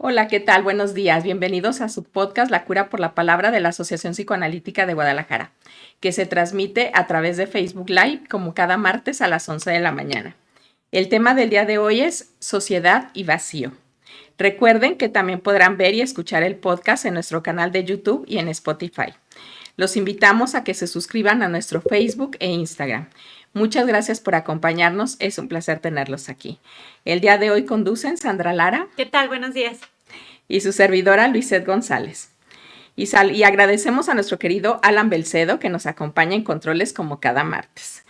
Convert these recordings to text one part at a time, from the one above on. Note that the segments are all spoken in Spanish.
Hola, ¿qué tal? Buenos días. Bienvenidos a su podcast La Cura por la Palabra de la Asociación Psicoanalítica de Guadalajara, que se transmite a través de Facebook Live como cada martes a las 11 de la mañana. El tema del día de hoy es Sociedad y Vacío. Recuerden que también podrán ver y escuchar el podcast en nuestro canal de YouTube y en Spotify. Los invitamos a que se suscriban a nuestro Facebook e Instagram. Muchas gracias por acompañarnos, es un placer tenerlos aquí. El día de hoy conducen Sandra Lara. ¿Qué tal? Buenos días. Y su servidora Luisette González. Y agradecemos a nuestro querido Alan Belcedo que nos acompaña en controles como cada martes.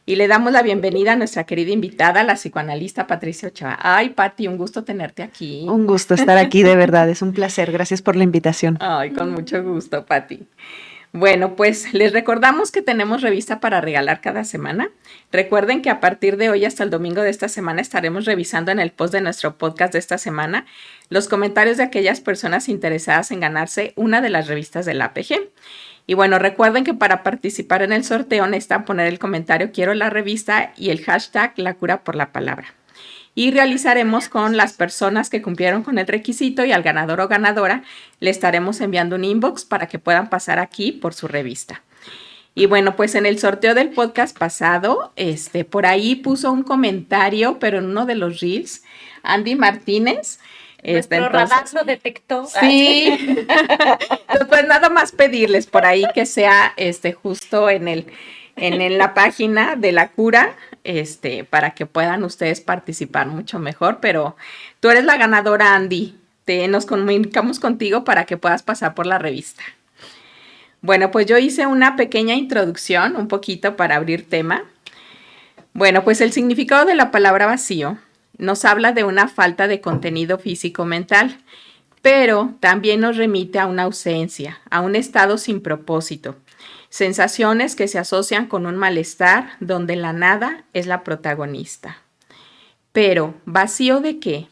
Y le damos la bienvenida a nuestra querida invitada, la psicoanalista Patricia Ochoa. Ay, Pati, un gusto tenerte aquí. Un gusto estar aquí, de verdad, es un placer. Gracias por la invitación. Ay, con mucho gusto, Pati. Bueno, pues les recordamos que tenemos revista para regalar cada semana. Recuerden que a partir de hoy hasta el domingo de esta semana estaremos revisando en el post de nuestro podcast de esta semana los comentarios de aquellas personas interesadas en ganarse una de las revistas del APG. Y bueno, recuerden que para participar en el sorteo necesitan poner el comentario "Quiero la revista" y el hashtag La Cura por la Palabra. Y realizaremos con las personas que cumplieron con el requisito y al ganador o ganadora le estaremos enviando un inbox para que puedan pasar aquí por su revista. Y bueno, pues en el sorteo del podcast pasado, por ahí puso un comentario, pero en uno de los reels, Andy Martínez. Nuestro radar lo detectó. Sí. Pues nada más pedirles por ahí que sea justo en la página de La Cura, para que puedan ustedes participar mucho mejor, pero tú eres la ganadora, Andy. Nos comunicamos contigo para que puedas pasar por la revista. Bueno, pues yo hice una pequeña introducción, un poquito para abrir tema. Bueno, pues el significado de la palabra vacío nos habla de una falta de contenido físico-mental, pero también nos remite a una ausencia, a un estado sin propósito. Sensaciones que se asocian con un malestar donde la nada es la protagonista. Pero, ¿vacío de qué?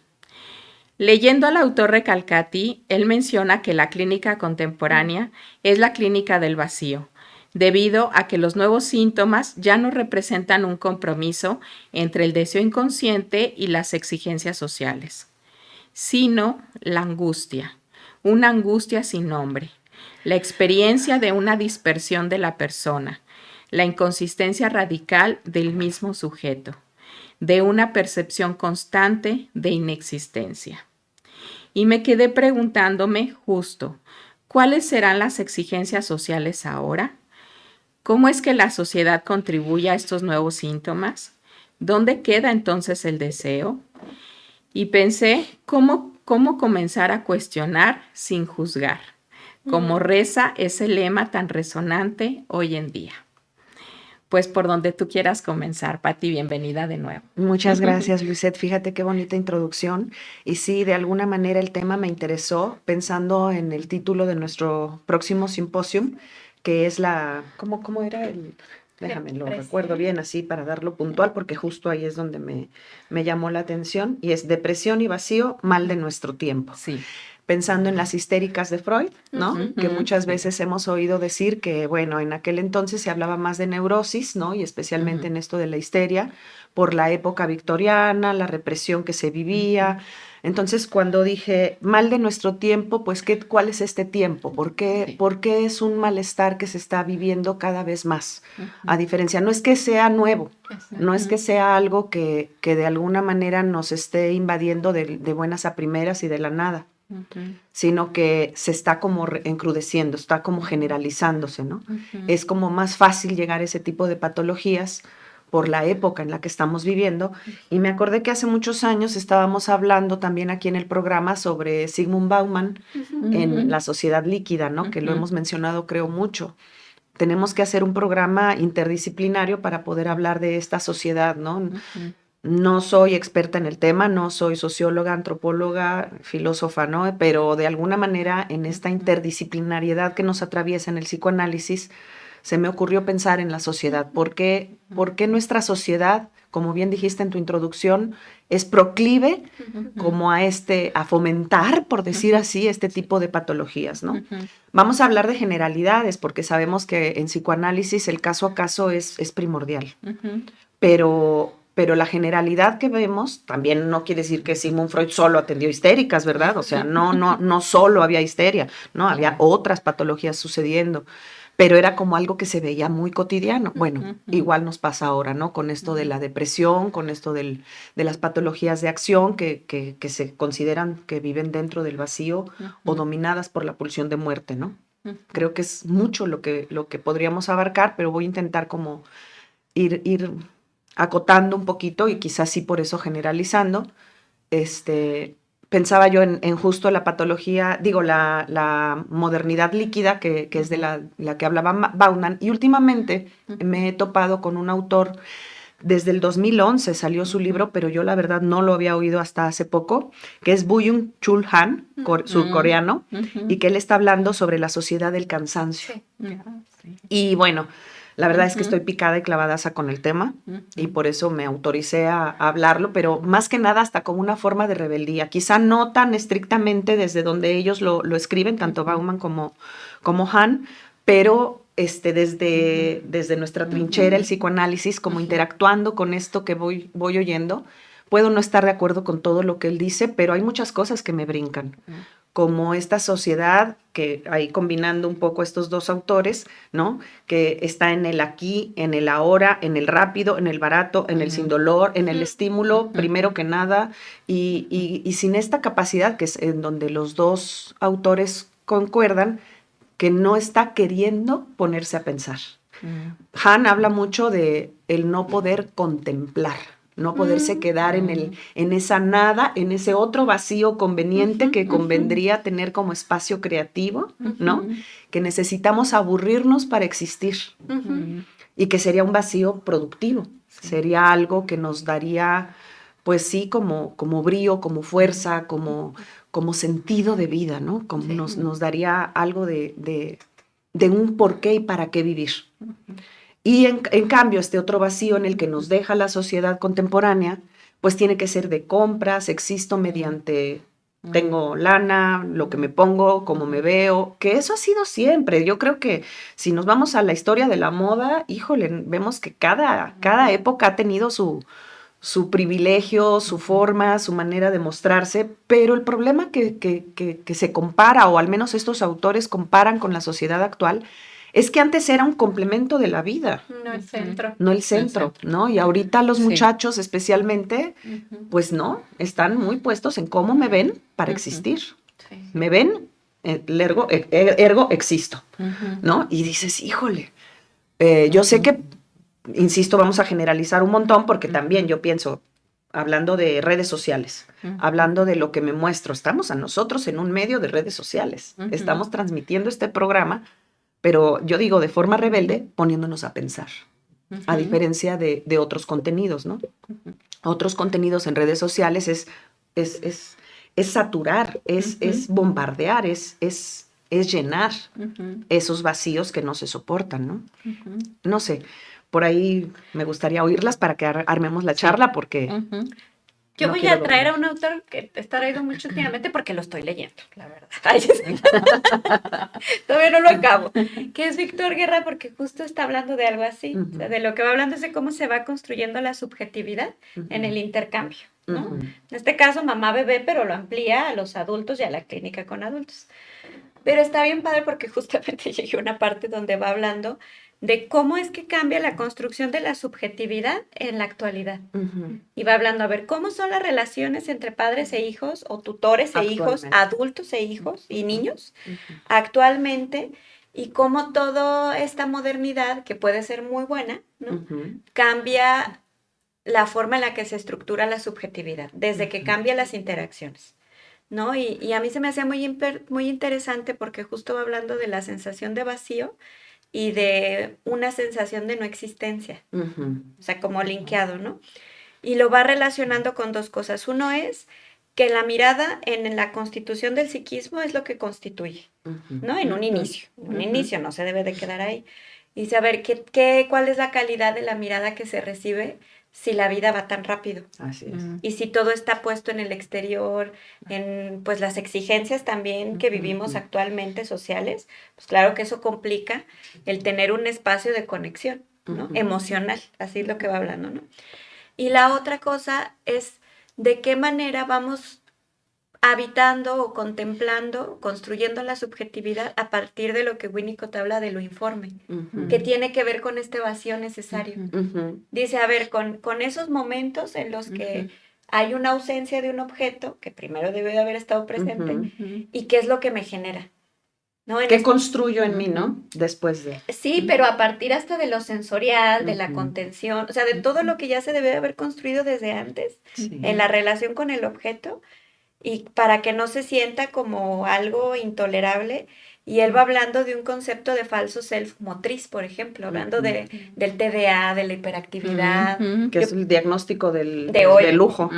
Leyendo al autor Recalcati, él menciona que la clínica contemporánea es la clínica del vacío, debido a que los nuevos síntomas ya no representan un compromiso entre el deseo inconsciente y las exigencias sociales, sino la angustia, una angustia sin nombre, la experiencia de una dispersión de la persona, la inconsistencia radical del mismo sujeto, de una percepción constante de inexistencia. Y me quedé preguntándome justo, ¿cuáles serán las exigencias sociales ahora? ¿Cómo es que la sociedad contribuye a estos nuevos síntomas? ¿Dónde queda entonces el deseo? Y pensé, ¿cómo comenzar a cuestionar sin juzgar? Como reza ese lema tan resonante hoy en día. Pues por donde tú quieras comenzar, Pati, bienvenida de nuevo. Muchas gracias, Luisette. Fíjate qué bonita introducción. Y sí, de alguna manera el tema me interesó pensando en el título de nuestro próximo simposium, que es ¿cómo era el? Déjame, lo recuerdo bien así para darlo puntual, porque justo ahí es donde me llamó la atención. Y es Depresión y Vacío, mal de nuestro tiempo. Sí. Pensando en las histéricas de Freud, ¿no? Que muchas veces hemos oído decir que, bueno, en aquel entonces se hablaba más de neurosis, ¿no? Y especialmente en esto de la histeria, por la época victoriana, la represión que se vivía. Entonces, cuando dije mal de nuestro tiempo, pues, ¿cuál es este tiempo? ¿Por qué es un malestar que se está viviendo cada vez más? A diferencia, no es que sea nuevo, no es que sea algo que de alguna manera nos esté invadiendo de buenas a primeras y de la nada. Sino que se está como encrudeciendo, está como generalizándose, ¿no? Es como más fácil llegar a ese tipo de patologías por la época en la que estamos viviendo. Y me acordé que hace muchos años estábamos hablando también aquí en el programa sobre Zygmunt Bauman en La Sociedad Líquida, ¿no? Que lo hemos mencionado, creo, mucho. Tenemos que hacer un programa interdisciplinario para poder hablar de esta sociedad, ¿no? No soy experta en el tema, no soy socióloga, antropóloga, filósofa, ¿no? Pero de alguna manera en esta interdisciplinariedad que nos atraviesa en el psicoanálisis, se me ocurrió pensar en la sociedad. ¿Por qué nuestra sociedad, como bien dijiste en tu introducción, es proclive como a fomentar, por decir así, este tipo de patologías, ¿no? Vamos a hablar de generalidades, porque sabemos que en psicoanálisis el caso a caso es primordial. Pero pero la generalidad que vemos también no quiere decir que Sigmund Freud solo atendió histéricas, ¿verdad? O sea, no solo había histeria, ¿no? Había otras patologías sucediendo, pero era como algo que se veía muy cotidiano. Bueno, igual nos pasa ahora, ¿no? Con esto de la depresión, con esto de las patologías de acción que se consideran que viven dentro del vacío o dominadas por la pulsión de muerte, ¿no? Creo que es mucho lo que podríamos abarcar, pero voy a intentar como ir acotando un poquito y quizás sí por eso generalizando. Pensaba yo en justo la patología, digo, la modernidad líquida, que es de la que hablaba Bauman, y últimamente me he topado con un autor. Desde el 2011 salió su libro, pero yo la verdad no lo había oído hasta hace poco, que es Byung-Chul Han, surcoreano, y que él está hablando sobre la sociedad del cansancio. Sí. Y bueno, la verdad es que estoy picada y clavadaza con el tema y por eso me autoricé a hablarlo, pero más que nada hasta como una forma de rebeldía. Quizá no tan estrictamente desde donde ellos lo escriben, tanto Bauman como Han, pero desde nuestra trinchera, el psicoanálisis, como interactuando con esto que voy oyendo. Puedo no estar de acuerdo con todo lo que él dice, pero hay muchas cosas que me brincan. Como esta sociedad, que ahí combinando un poco estos dos autores, ¿no? Que está en el aquí, en el ahora, en el rápido, en el barato, en el sin dolor, en el estímulo, primero que nada, y sin esta capacidad, que es en donde los dos autores concuerdan, que no está queriendo ponerse a pensar. Han habla mucho de el no poder contemplar, no poderse quedar en esa nada, en ese otro vacío conveniente que convendría tener como espacio creativo, ¿no? Que necesitamos aburrirnos para existir y que sería un vacío productivo, sería algo que nos daría, pues sí, como brío, como fuerza, como sentido de vida, ¿no? Como nos daría algo de un por qué y para qué vivir. Y en cambio, este otro vacío en el que nos deja la sociedad contemporánea, pues tiene que ser de compras, existo mediante, tengo lana, lo que me pongo, cómo me veo, que eso ha sido siempre. Yo creo que si nos vamos a la historia de la moda, híjole, vemos que cada época ha tenido su privilegio, su forma, su manera de mostrarse, pero el problema que se compara, o al menos estos autores comparan con la sociedad actual, es que antes era un complemento de la vida. No el centro. No el centro, ¿no? Y ahorita los muchachos especialmente, pues no, están muy puestos en cómo me ven para existir. Sí. Me ven, ergo existo, ¿no? Y dices, híjole, yo sé que, insisto, vamos a generalizar un montón porque también yo pienso, hablando de redes sociales, hablando de lo que me muestro, estamos a nosotros en un medio de redes sociales, estamos transmitiendo este programa, pero yo digo de forma rebelde, poniéndonos a pensar, a diferencia de otros contenidos, ¿no? Otros contenidos en redes sociales es saturar, es bombardear, es llenar esos vacíos que no se soportan, ¿no? No sé, por ahí me gustaría oírlas para que armemos la charla, porque... Yo no voy quiero a traer dormir. a un autor que está traído mucho últimamente porque lo estoy leyendo, la verdad. Todavía no lo acabo. Que es Víctor Guerra, porque justo está hablando de algo así. O sea, de lo que va hablando es de cómo se va construyendo la subjetividad en el intercambio, ¿no? En este caso, mamá-bebé, pero lo amplía a los adultos y a la clínica con adultos. Pero está bien padre porque justamente llegué a una parte donde va hablando de cómo es que cambia la construcción de la subjetividad en la actualidad. Y va hablando, a ver, cómo son las relaciones entre padres e hijos, o tutores e hijos, adultos e hijos y niños, actualmente, y cómo toda esta modernidad, que puede ser muy buena, ¿no? Cambia la forma en la que se estructura la subjetividad, desde que cambia las interacciones, ¿no? Y a mí se me hacía muy interesante porque justo va hablando de la sensación de vacío y de una sensación de no existencia, o sea, como linkeado, ¿no? Y lo va relacionando con dos cosas. Uno es que la mirada en la constitución del psiquismo es lo que constituye, ¿no? En un inicio. Un inicio no se debe de quedar ahí. Y saber cuál es la calidad de la mirada que se recibe si la vida va tan rápido. Así es. Y si todo está puesto en el exterior, en pues las exigencias también que vivimos actualmente sociales, pues claro que eso complica el tener un espacio de conexión, ¿no? Emocional, así es lo que va hablando, ¿no? Y la otra cosa es de qué manera vamos habitando o contemplando, construyendo la subjetividad a partir de lo que Winnicott habla de lo informe, que tiene que ver con este vacío necesario. Dice, a ver, con esos momentos en los que hay una ausencia de un objeto, que primero debe de haber estado presente, y qué es lo que me genera. ¿No? ¿Qué construyo en mí, no? Después de... Sí, pero a partir hasta de lo sensorial, de la contención, o sea, de todo lo que ya se debe de haber construido desde antes en la relación con el objeto, y para que no se sienta como algo intolerable. Y él va hablando de un concepto de falso self motriz, por ejemplo, hablando del TDA, de la hiperactividad. Que es el diagnóstico de lujo.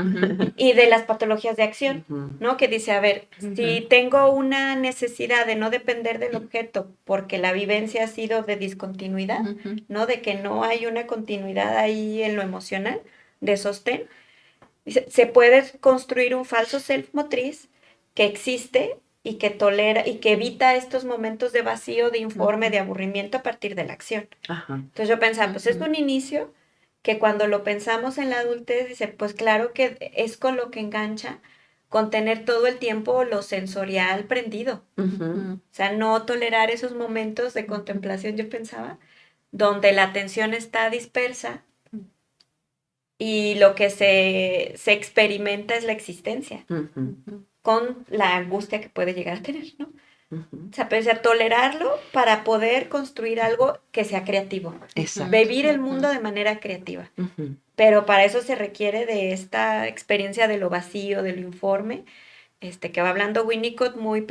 Y de las patologías de acción, ¿no? Que dice, a ver, si tengo una necesidad de no depender del objeto porque la vivencia ha sido de discontinuidad, ¿no? De que no hay una continuidad ahí en lo emocional, de sostén, se puede construir un falso self motriz que existe y que tolera y que evita estos momentos de vacío, de informe, de aburrimiento a partir de la acción. Entonces yo pensaba, pues es un inicio que cuando lo pensamos en la adultez, dice, pues claro que es con lo que engancha, con tener todo el tiempo lo sensorial prendido. O sea, no tolerar esos momentos de contemplación, yo pensaba, donde la atención está dispersa y lo que se experimenta es la existencia, con la angustia que puede llegar a tener, ¿no? O sea, pues, tolerarlo para poder construir algo que sea creativo. Exacto. Vivir el mundo de manera creativa. Pero para eso se requiere de esta experiencia de lo vacío, de lo informe, que va hablando Winnicott muy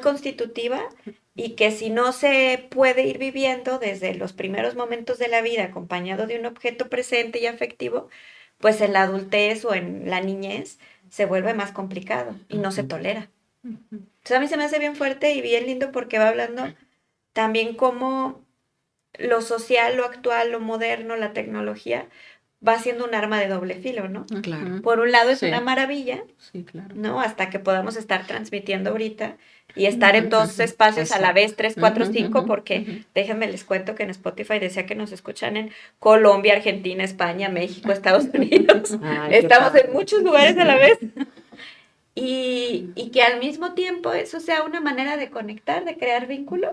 constitutiva, y que si no se puede ir viviendo desde los primeros momentos de la vida acompañado de un objeto presente y afectivo, pues en la adultez o en la niñez se vuelve más complicado y no se tolera. Entonces a mí se me hace bien fuerte y bien lindo porque va hablando también cómo lo social, lo actual, lo moderno, la tecnología va siendo un arma de doble filo, ¿no? Claro. Por un lado es una maravilla, ¿no? Hasta que podamos estar transmitiendo ahorita y estar en dos espacios a la vez, 3, 4, 5, porque déjenme les cuento que en Spotify decía que nos escuchan en Colombia, Argentina, España, México, Estados Unidos. Estamos en muchos lugares a la vez. Y que al mismo tiempo eso sea una manera de conectar, de crear vínculo,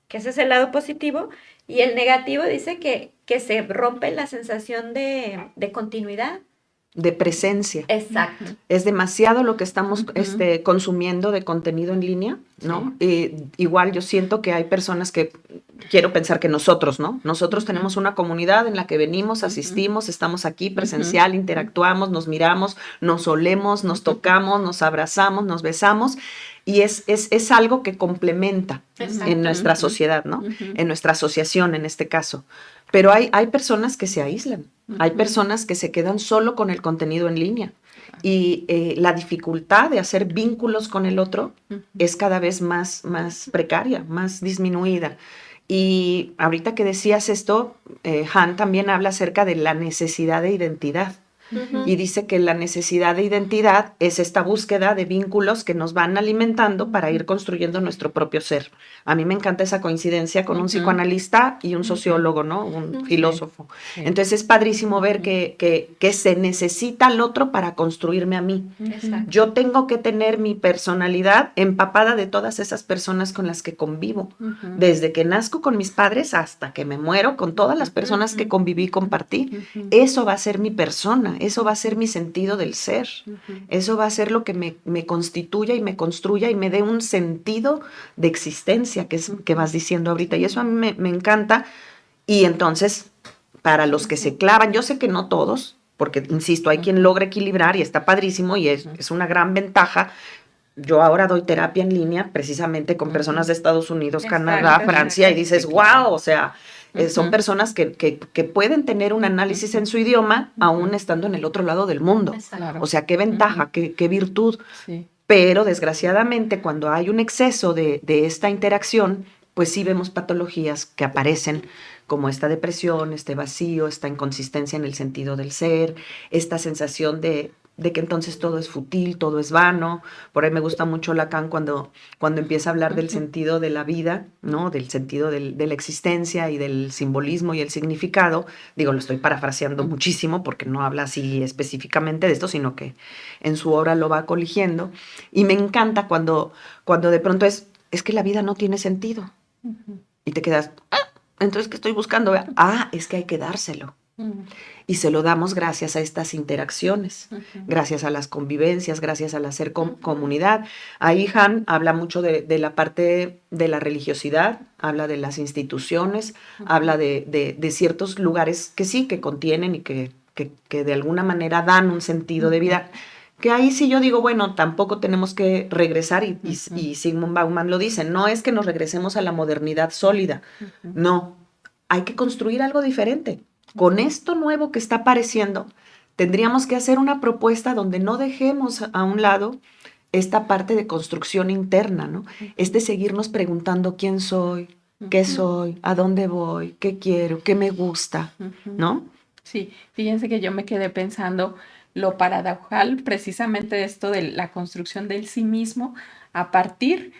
que ese es el lado positivo, y el negativo dice que se rompe la sensación de continuidad. De presencia. Exacto. Es demasiado lo que estamos consumiendo de contenido en línea, ¿no? Igual yo siento que hay personas que, quiero pensar que nosotros, ¿no? Nosotros tenemos una comunidad en la que venimos, asistimos, estamos aquí presencial, interactuamos, nos miramos, nos olemos, nos tocamos, nos abrazamos, nos besamos, y es algo que complementa en nuestra sociedad, ¿no? En nuestra asociación en este caso. Pero hay personas que se aíslan, hay personas que se quedan solo con el contenido en línea, y la dificultad de hacer vínculos con el otro es cada vez más precaria, más disminuida. Y ahorita que decías esto, Han también habla acerca de la necesidad de identidad. Y dice que la necesidad de identidad es esta búsqueda de vínculos que nos van alimentando para ir construyendo nuestro propio ser. A mí me encanta esa coincidencia con un psicoanalista y un sociólogo, ¿no? Un filósofo. Sí. Entonces es padrísimo ver que se necesita al otro para construirme a mí. Exacto. Yo tengo que tener mi personalidad empapada de todas esas personas con las que convivo. Desde que nazco con mis padres hasta que me muero, con todas las personas que conviví y compartí. Eso va a ser mi persona. Eso va a ser mi sentido del ser. Eso va a ser lo que me constituya y me construya y me dé un sentido de existencia, que vas diciendo ahorita. Y eso a mí me encanta. Y entonces, para los que se clavan, yo sé que no todos, porque, insisto, hay quien logra equilibrar y está padrísimo y es una gran ventaja. Yo ahora doy terapia en línea precisamente con personas de Estados Unidos, Canadá, Francia, y dices, wow, o sea... son personas que pueden tener un análisis en su idioma, aún estando en el otro lado del mundo. Claro. O sea, qué ventaja, qué virtud. Sí. Pero, desgraciadamente, cuando hay un exceso de esta interacción, pues sí vemos patologías que aparecen, como esta depresión, este vacío, esta inconsistencia en el sentido del ser, esta sensación de de que entonces todo es fútil, todo es vano. Por ahí me gusta mucho Lacan cuando empieza a hablar del sentido de la vida, ¿no? Del sentido de la existencia y del simbolismo y el significado. Digo, lo estoy parafraseando muchísimo porque no habla así específicamente de esto, sino que en su obra lo va coligiendo. Y me encanta cuando de pronto es que la vida no tiene sentido. Y te quedas, entonces, ¿qué estoy buscando? Es que hay que dárselo. Y se lo damos gracias a estas interacciones, gracias a las convivencias, gracias al hacer comunidad. Ahí Han habla mucho de la parte de la religiosidad, habla de las instituciones, habla de ciertos lugares que sí, que contienen y que de alguna manera dan un sentido de vida. Que ahí sí yo digo, bueno, tampoco tenemos que regresar, y Sigmund Bauman lo dice, no es que nos regresemos a la modernidad sólida, no, hay que construir algo diferente. Con esto nuevo que está apareciendo, tendríamos que hacer una propuesta donde no dejemos a un lado esta parte de construcción interna, ¿no? Seguirnos preguntando quién soy, qué soy, a dónde voy, qué quiero, qué me gusta, ¿no? Sí, fíjense que yo me quedé pensando lo paradojal precisamente de esto de la construcción del sí mismo a partir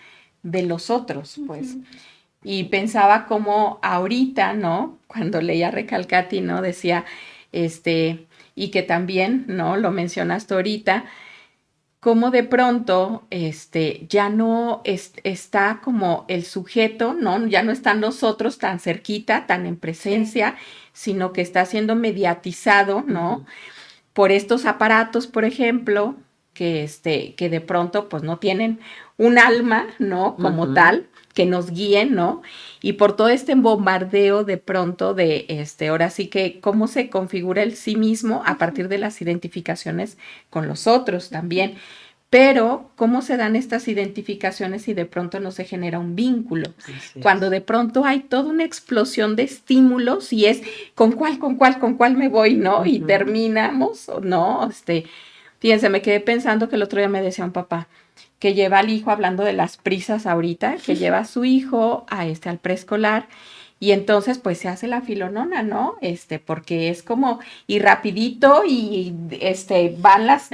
de los otros, pues. Y pensaba como ahorita, ¿no? Cuando leía Recalcati, ¿no? Decía, y que también, ¿no? Lo mencionaste ahorita, como de pronto, ya no está como el sujeto, ¿no? Ya no están nosotros tan cerquita, tan en presencia, sino que está siendo mediatizado, ¿no? Por estos aparatos, por ejemplo, que de pronto, pues, no tienen un alma, ¿no? Como tal, que nos guíen, ¿no? Y por todo este bombardeo de pronto de, ahora sí que cómo se configura el sí mismo a partir de las identificaciones con los otros también. Pero, ¿cómo se dan estas identificaciones y de pronto no se genera un vínculo? Cuando de pronto hay toda una explosión de estímulos y es ¿con cuál me voy, no? Y terminamos, ¿no? Fíjense, me quedé pensando que el otro día me decía un papá que lleva al hijo, hablando de las prisas ahorita, que lleva a su hijo al preescolar, y entonces pues se hace la filonona, ¿no? Porque es como, y rapidito, y van las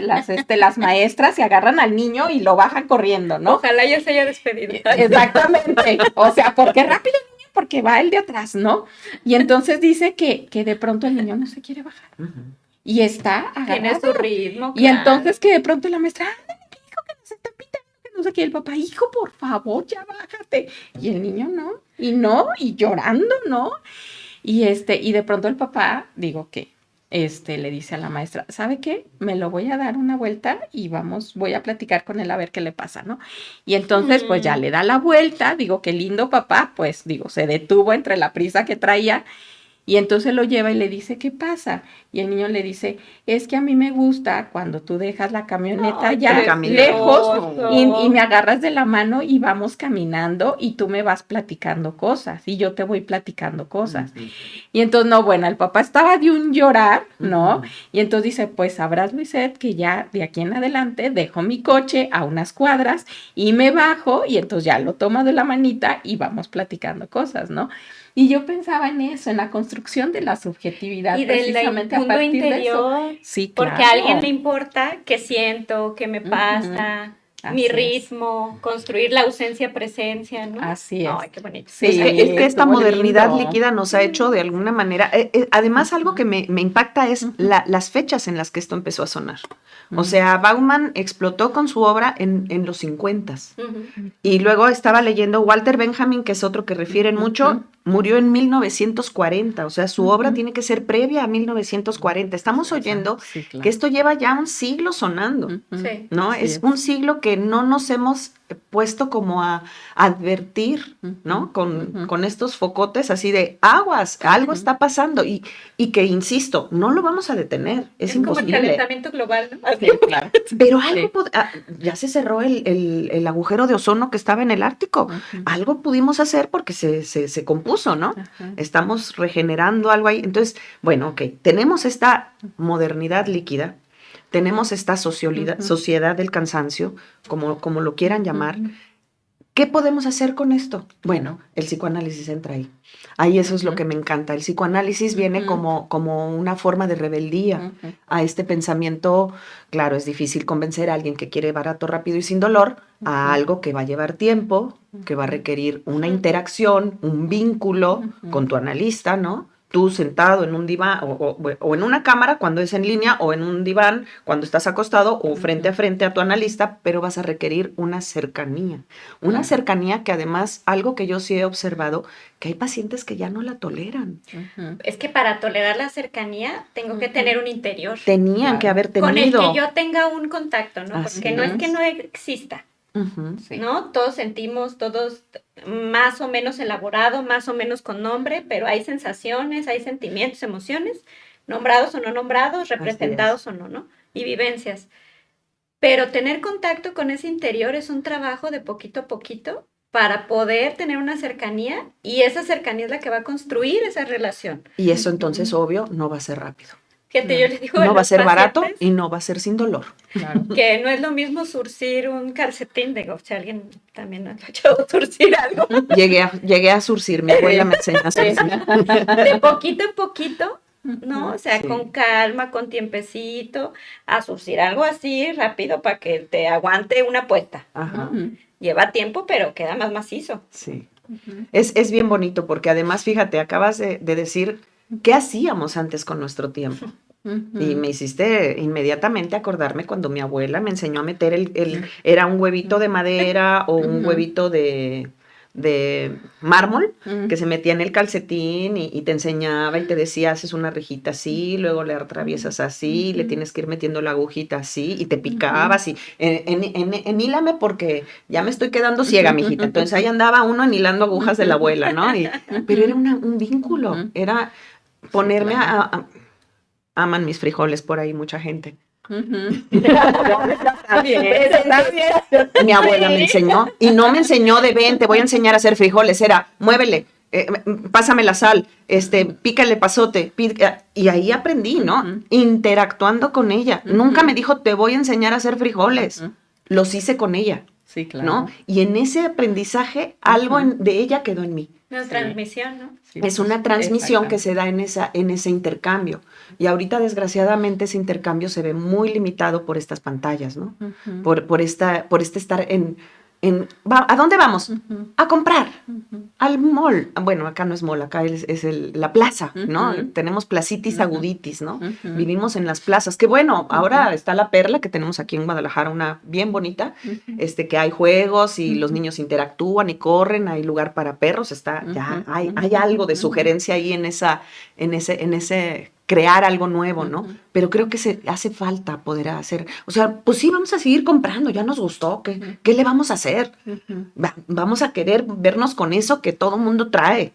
maestras y agarran al niño y lo bajan corriendo, ¿no? Ojalá ya se haya despedido. Exactamente. O sea, porque rápido el niño, porque va el de atrás, ¿no? Y entonces dice que de pronto el niño no se quiere bajar. Y está agarrado. Tiene su ritmo. Y entonces que de pronto la maestra, ándale, hijo, que nos está pitando, que no sé qué. El papá, hijo, por favor, ya bájate. Y el niño y llorando, ¿no? Y de pronto el papá, digo que, le dice a la maestra, ¿sabe qué? Me lo voy a dar una vuelta y voy a platicar con él a ver qué le pasa, ¿no? Y entonces, pues ya le da la vuelta, digo, qué lindo papá, pues digo, se detuvo entre la prisa que traía. Y entonces lo lleva y le dice, ¿qué pasa? Y el niño le dice, es que a mí me gusta cuando tú dejas la camioneta lejos y me agarras de la mano y vamos caminando y tú me vas platicando cosas y yo te voy platicando cosas. Y entonces, no, bueno, el papá estaba de un llorar, ¿no? Y entonces dice, pues sabrás, Luisette, que ya de aquí en adelante dejo mi coche a unas cuadras y me bajo y entonces ya lo tomo de la manita y vamos platicando cosas, ¿no? Y yo pensaba en eso, en la construcción de la subjetividad. Y precisamente del mundo interior. Sí, claro. Porque a alguien le importa qué siento, qué me pasa, mi ritmo, construir la ausencia-presencia, ¿no? Así es. Ay, qué bonito. Sí, es que esta modernidad líquida nos ha hecho de alguna manera, además algo que me impacta es las fechas en las que esto empezó a sonar. O sea, Bauman explotó con su obra en los 50s. Y luego estaba leyendo Walter Benjamin, que es otro que refieren mucho, murió en 1940. O sea, su obra tiene que ser previa a 1940. Estamos oyendo que esto lleva ya un siglo sonando, ¿no? Es un siglo que no nos hemos puesto como a advertir, ¿no? Con estos focotes así de aguas, algo está pasando y que, insisto, no lo vamos a detener, es imposible. Como el calentamiento global, ¿no? Sí, claro. Pero algo, ya se cerró el agujero de ozono que estaba en el Ártico, algo pudimos hacer porque se compuso, ¿no? Estamos regenerando algo ahí, entonces, bueno, ok, tenemos esta modernidad líquida, tenemos esta sociedad del cansancio, como lo quieran llamar. ¿Qué podemos hacer con esto? Bueno, el psicoanálisis entra ahí. Ahí eso es lo que me encanta. El psicoanálisis viene como una forma de rebeldía a este pensamiento. Claro, es difícil convencer a alguien que quiere barato, rápido y sin dolor a algo que va a llevar tiempo, que va a requerir una interacción, un vínculo con tu analista, ¿no? Tú sentado en un diván o en una cámara cuando es en línea o en un diván cuando estás acostado o frente a frente a tu analista, pero vas a requerir una cercanía. Una cercanía que además, algo que yo sí he observado, que hay pacientes que ya no la toleran. Es que para tolerar la cercanía tengo que tener un interior. Tenían que haber tenido. Con el que yo tenga un contacto, ¿no? Así Porque no es que no exista. Sí. ¿No? Todos sentimos, todos más o menos elaborado, más o menos con nombre, pero hay sensaciones, hay sentimientos, emociones, nombrados o no nombrados, representados o no, ¿no? Y vivencias. Pero tener contacto con ese interior es un trabajo de poquito a poquito para poder tener una cercanía y esa cercanía es la que va a construir esa relación. Y eso entonces, obvio, no va a ser rápido. Fíjate, yo les digo No va a ser barato pacientes y no va a ser sin dolor. Claro. que no es lo mismo surcir un calcetín, digo, si alguien también ha hecho surcir algo. Llegué a surcir, mi abuela me enseñó a surcir. De poquito en poquito, ¿no? O sea, Sí. con calma, con tiempecito, a surcir algo así rápido para que te aguante una puesta. Ajá, Lleva tiempo, pero queda más macizo. sí. Es bien bonito porque además, fíjate, acabas de decir qué hacíamos antes con nuestro tiempo. Y me hiciste inmediatamente acordarme cuando mi abuela me enseñó a meter era un huevito de madera o un huevito de mármol que se metía en el calcetín y te enseñaba y te decía, haces una rejita así, luego le atraviesas así, le tienes que ir metiendo la agujita así y te picabas y enhílame porque ya me estoy quedando ciega, mijita. Entonces ahí andaba uno enhilando agujas de la abuela, ¿no? Pero era un vínculo, era ponerme aman mis frijoles por ahí mucha gente. Está bien, está bien. Mi abuela me enseñó y no me enseñó de ven, te voy a enseñar a hacer frijoles, era muévele, pásame la sal, pícale pasote, y ahí aprendí, ¿no? Interactuando con ella. Nunca me dijo te voy a enseñar a hacer frijoles, los hice con ella, Sí, claro. ¿no? Y en ese aprendizaje algo de ella quedó en mí. Una transmisión, ¿no? Sí, Es una transmisión que se da en ese intercambio. Y ahorita, desgraciadamente, ese intercambio se ve muy limitado por estas pantallas, ¿no? Por este estar ¿a dónde vamos? A comprar, al mall. Bueno, acá no es mall, acá es la plaza, ¿no? Tenemos placitis aguditis, ¿no? Vivimos en las plazas. Que bueno, ahora está la Perla, que tenemos aquí en Guadalajara, una bien bonita, que hay juegos y los niños interactúan y corren, hay lugar para perros, ya hay algo de sugerencia ahí en ese crear algo nuevo, ¿no? Pero creo que se hace falta poder hacer, o sea, pues sí, vamos a seguir comprando, ya nos gustó, ¿qué le vamos a hacer? Vamos a querer vernos con eso que todo mundo trae.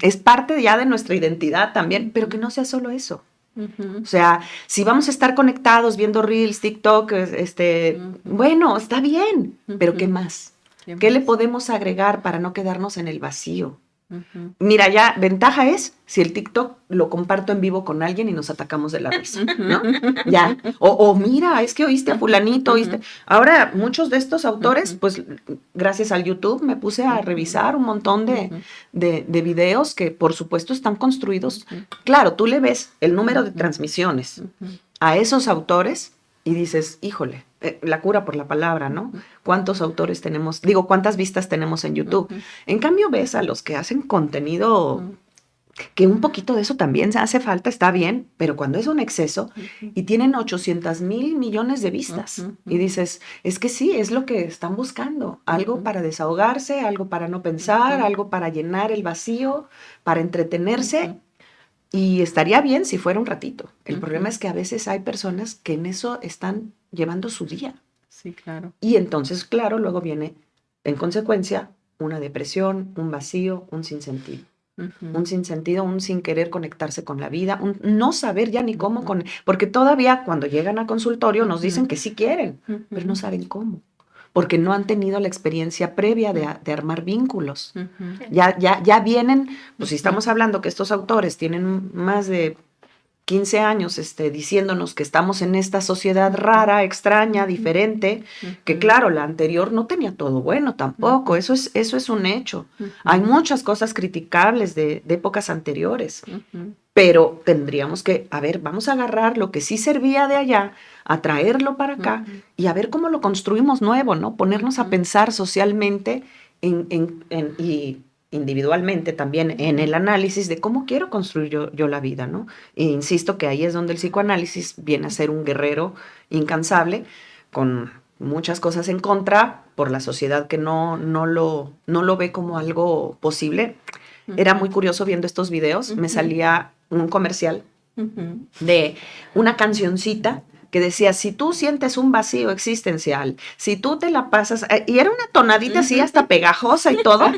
Es parte ya de nuestra identidad también, pero que no sea solo eso. O sea, si vamos a estar conectados viendo Reels, TikTok, bueno, está bien, pero ¿qué más? ¿Qué le podemos agregar para no quedarnos en el vacío? Mira, ya ventaja es si el TikTok lo comparto en vivo con alguien y nos atacamos de la risa, ¿no? Ya. O mira, es que oíste a fulanito, oíste. Ahora, muchos de estos autores, pues, gracias al YouTube me puse a revisar un montón de videos que, por supuesto, están construidos. Claro, tú le ves el número de transmisiones a esos autores y dices, híjole, la cura por la palabra, ¿no? ¿Cuántos autores tenemos? Digo, ¿cuántas vistas tenemos en YouTube? En cambio, ves a los que hacen contenido, que un poquito de eso también se hace falta, está bien, pero cuando es un exceso y tienen 800,000 millones de vistas y dices, es que sí, es lo que están buscando, algo para desahogarse, algo para no pensar, algo para llenar el vacío, para entretenerse. Y estaría bien si fuera un ratito. El problema es que a veces hay personas que en eso están llevando su día. Sí, claro. Y entonces, claro, luego viene, en consecuencia, una depresión, un vacío, un sinsentido. Un sinsentido, un sin querer conectarse con la vida, un no saber ya ni cómo, porque todavía cuando llegan al consultorio nos dicen que sí quieren, pero no saben cómo. Porque no han tenido la experiencia previa de armar vínculos. Ya vienen, pues si estamos hablando que estos autores tienen más de 15 años diciéndonos que estamos en esta sociedad rara, extraña, diferente, que claro, la anterior no tenía todo bueno tampoco, eso es un hecho. Hay muchas cosas criticables de épocas anteriores, pero tendríamos que, a ver, vamos a agarrar lo que sí servía de allá, a traerlo para acá y a ver cómo lo construimos nuevo, ¿no? Ponernos a pensar socialmente y individualmente también en el análisis de cómo quiero construir yo la vida, ¿no? E insisto que ahí es donde el psicoanálisis viene a ser un guerrero incansable, con muchas cosas en contra, por la sociedad que no lo ve como algo posible. Era muy curioso viendo estos videos, me salía un comercial de una cancioncita que decía, si tú sientes un vacío existencial, si tú te la pasas, y era una tonadita así hasta pegajosa y todo,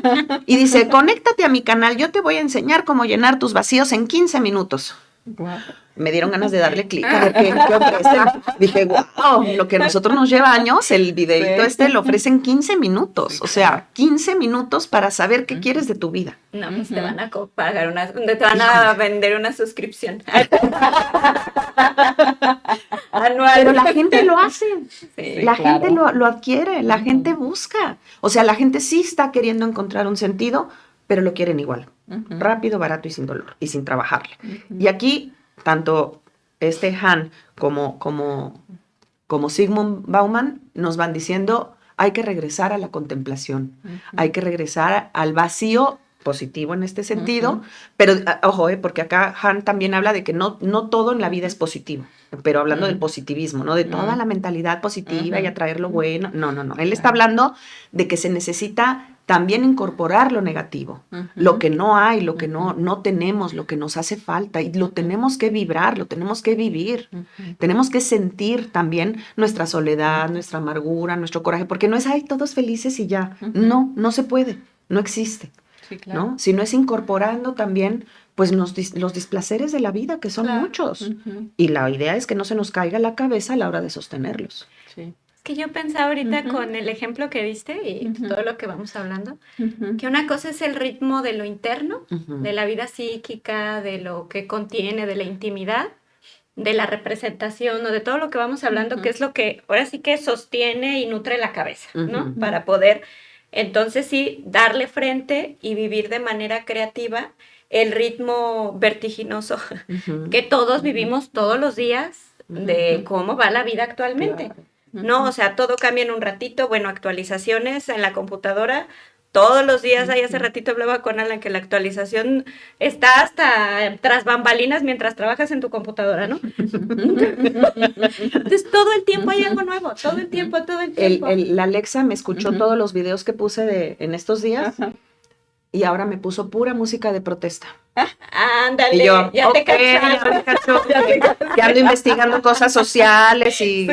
y dice, conéctate a mi canal, yo te voy a enseñar cómo llenar tus vacíos en 15 minutos. Wow. Me dieron ganas de darle clic a ver qué ofrecen. Dije, wow, lo que a nosotros nos lleva años, el videito lo ofrecen 15 minutos. Sí, o sea, 15 minutos para saber qué quieres de tu vida. No, pues te van a pagar te van a vender una suscripción anual. Pero la gente lo hace. Sí, la gente lo adquiere, la gente busca. O sea, la gente sí está queriendo encontrar un sentido, pero lo quieren igual. Rápido, barato y sin dolor, y sin trabajarle. Y aquí, tanto Han como Zygmunt Bauman nos van diciendo, hay que regresar a la contemplación, hay que regresar al vacío positivo en este sentido, pero ojo, porque acá Han también habla de que no todo en la vida es positivo, pero hablando del positivismo, ¿no? De toda la mentalidad positiva y atraer lo bueno, no. Él está hablando de que se necesita también incorporar lo negativo, lo que no hay, lo que no tenemos, lo que nos hace falta, y lo tenemos que vibrar, lo tenemos que vivir, tenemos que sentir también nuestra soledad, nuestra amargura, nuestro coraje, porque no es, ay, todos felices y ya, no se puede, no existe. Sí, claro. ¿No? Si no es incorporando también pues los displaceres de la vida, que son muchos. Y la idea es que no se nos caiga la cabeza a la hora de sostenerlos. Sí. Es que yo pensaba ahorita con el ejemplo que diste y todo lo que vamos hablando, que una cosa es el ritmo de lo interno, de la vida psíquica, de lo que contiene, de la intimidad, de la representación o de todo lo que vamos hablando, que es lo que ahora sí que sostiene y nutre la cabeza, ¿no? Para poder... Entonces sí, darle frente y vivir de manera creativa el ritmo vertiginoso que todos vivimos todos los días de cómo va la vida actualmente. Claro. ¿No? O sea, todo cambia en un ratito, bueno, actualizaciones en la computadora, todos los días, ahí hace ratito hablaba con Alan que la actualización está hasta tras bambalinas mientras trabajas en tu computadora, ¿no? Entonces, todo el tiempo hay algo nuevo, todo el tiempo. La Alexa me escuchó todos los videos que puse en estos días y ahora me puso pura música de protesta. Ándale, y yo, ya te cacho, que ando investigando cosas sociales y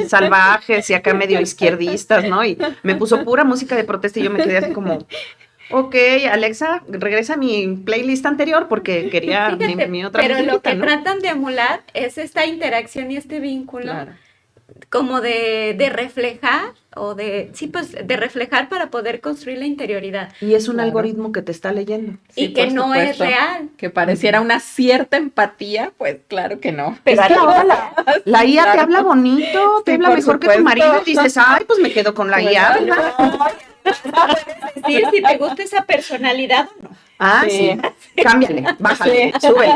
salvajes y acá medio izquierdistas, ¿no? Y me puso pura música de protesta y yo me quedé así como, ok, Alexa, regresa a mi playlist anterior porque quería mi otra pero musiquita, lo que ¿no? tratan de emular es esta interacción y este vínculo. Claro. Como de reflejar o de reflejar para poder construir la interioridad. Y es un algoritmo que te está leyendo. Y sí, que no es real. Que pareciera una cierta empatía, pues claro que no. Pero es que ahora la IA te habla bonito, te habla mejor que tu marido y dices, ay, pues me quedo con la IA. Puedes decir si te gusta esa personalidad o no. Ah, sí. Cámbiale, bájale, súbele,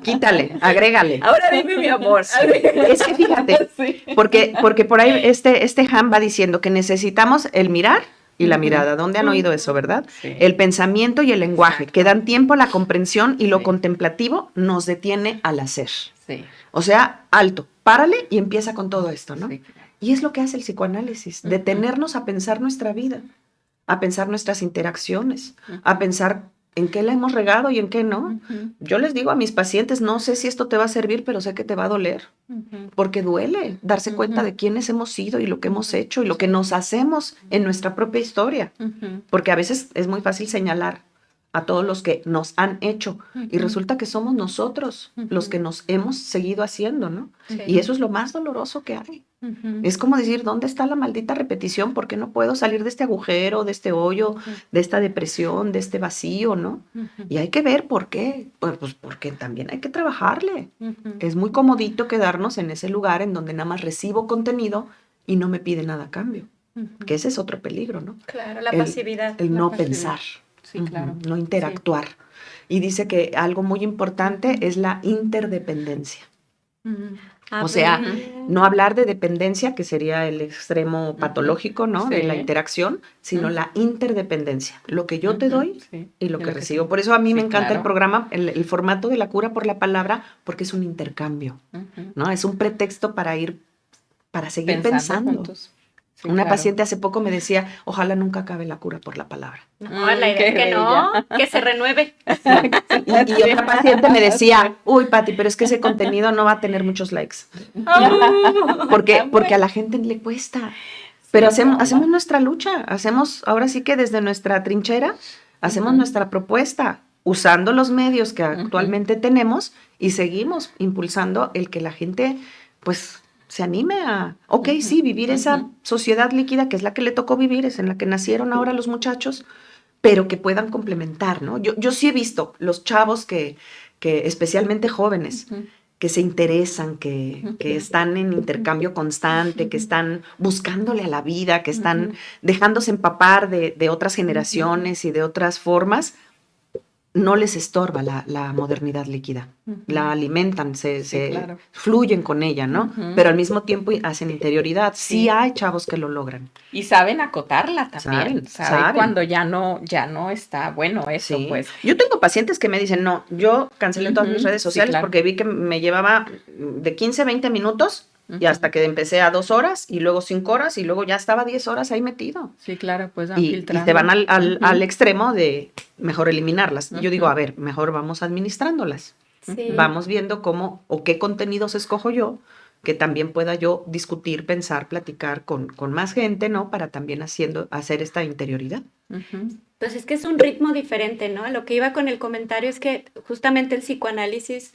quítale, agrégale. Ahora dime mi amor. Es que fíjate, porque por ahí este Han va diciendo que necesitamos el mirar y la mirada. ¿Dónde han oído eso, verdad? Sí. El pensamiento y el lenguaje, que dan tiempo a la comprensión y lo contemplativo nos detiene al hacer. Sí. O sea, alto, párale y empieza con todo esto, ¿no? Sí. Y es lo que hace el psicoanálisis, detenernos a pensar nuestra vida, a pensar nuestras interacciones, a pensar en qué la hemos regado y en qué no. Yo les digo a mis pacientes, no sé si esto te va a servir, pero sé que te va a doler, porque duele darse cuenta de quiénes hemos sido y lo que hemos hecho y lo que nos hacemos en nuestra propia historia, porque a veces es muy fácil señalar a todos los que nos han hecho y resulta que somos nosotros los que nos hemos seguido haciendo, ¿no? Sí. Y eso es lo más doloroso que hay. Es como decir, ¿dónde está la maldita repetición? ¿Por qué no puedo salir de este agujero, de este hoyo, de esta depresión, de este vacío, ¿no? Y hay que ver por qué. Pues porque también hay que trabajarle. Es muy comodito quedarnos en ese lugar en donde nada más recibo contenido y no me pide nada a cambio. Que ese es otro peligro, ¿no? Claro, la pasividad. El La no pasividad. pensar. Sí, claro. No interactuar. Sí. Y dice que algo muy importante es la interdependencia. O sea, no hablar de dependencia, que sería el extremo patológico, ¿no? Sí. De la interacción, sino la interdependencia. Lo que yo te doy y lo que recibo. Por eso a mí me encanta el programa, el formato de la cura por la palabra, porque es un intercambio, ¿no? Es un pretexto para seguir pensando. Sí, una paciente hace poco me decía, ojalá nunca acabe la cura por la palabra. No, la idea es que no, que se renueve. Y otra paciente me decía, uy, Pati, pero es que ese contenido no va a tener muchos likes. Porque a la gente le cuesta. Pero hacemos nuestra lucha, ahora sí que desde nuestra trinchera, hacemos nuestra propuesta, usando los medios que actualmente tenemos y seguimos impulsando el que la gente, pues, se anime a, sí, vivir esa sociedad líquida que es la que le tocó vivir, es en la que nacieron ahora los muchachos, pero que puedan complementar, ¿no? Yo sí he visto los chavos que especialmente jóvenes, que se interesan, que están en intercambio constante, que están buscándole a la vida, que están dejándose empapar de otras generaciones y de otras formas. No les estorba la modernidad líquida, la alimentan, claro. Fluyen con ella, ¿no? Pero al mismo tiempo hacen interioridad. Sí hay chavos que lo logran. Y saben acotarla también. Saben cuando ya no está bueno eso, pues. Yo tengo pacientes que me dicen, no, yo cancelé todas mis redes sociales porque vi que me llevaba de 15 a 20 minutos y hasta que empecé a 2 horas y luego 5 horas y luego ya estaba 10 horas ahí metido. Sí, claro, pues y se van al extremo de mejor eliminarlas. Yo digo, a ver, mejor vamos administrándolas. Sí. Vamos viendo cómo o qué contenidos escojo yo, que también pueda yo discutir, pensar, platicar con más gente, ¿no? Para también hacer esta interioridad. Pues es que es un ritmo diferente, ¿no? Lo que iba con el comentario es que justamente el psicoanálisis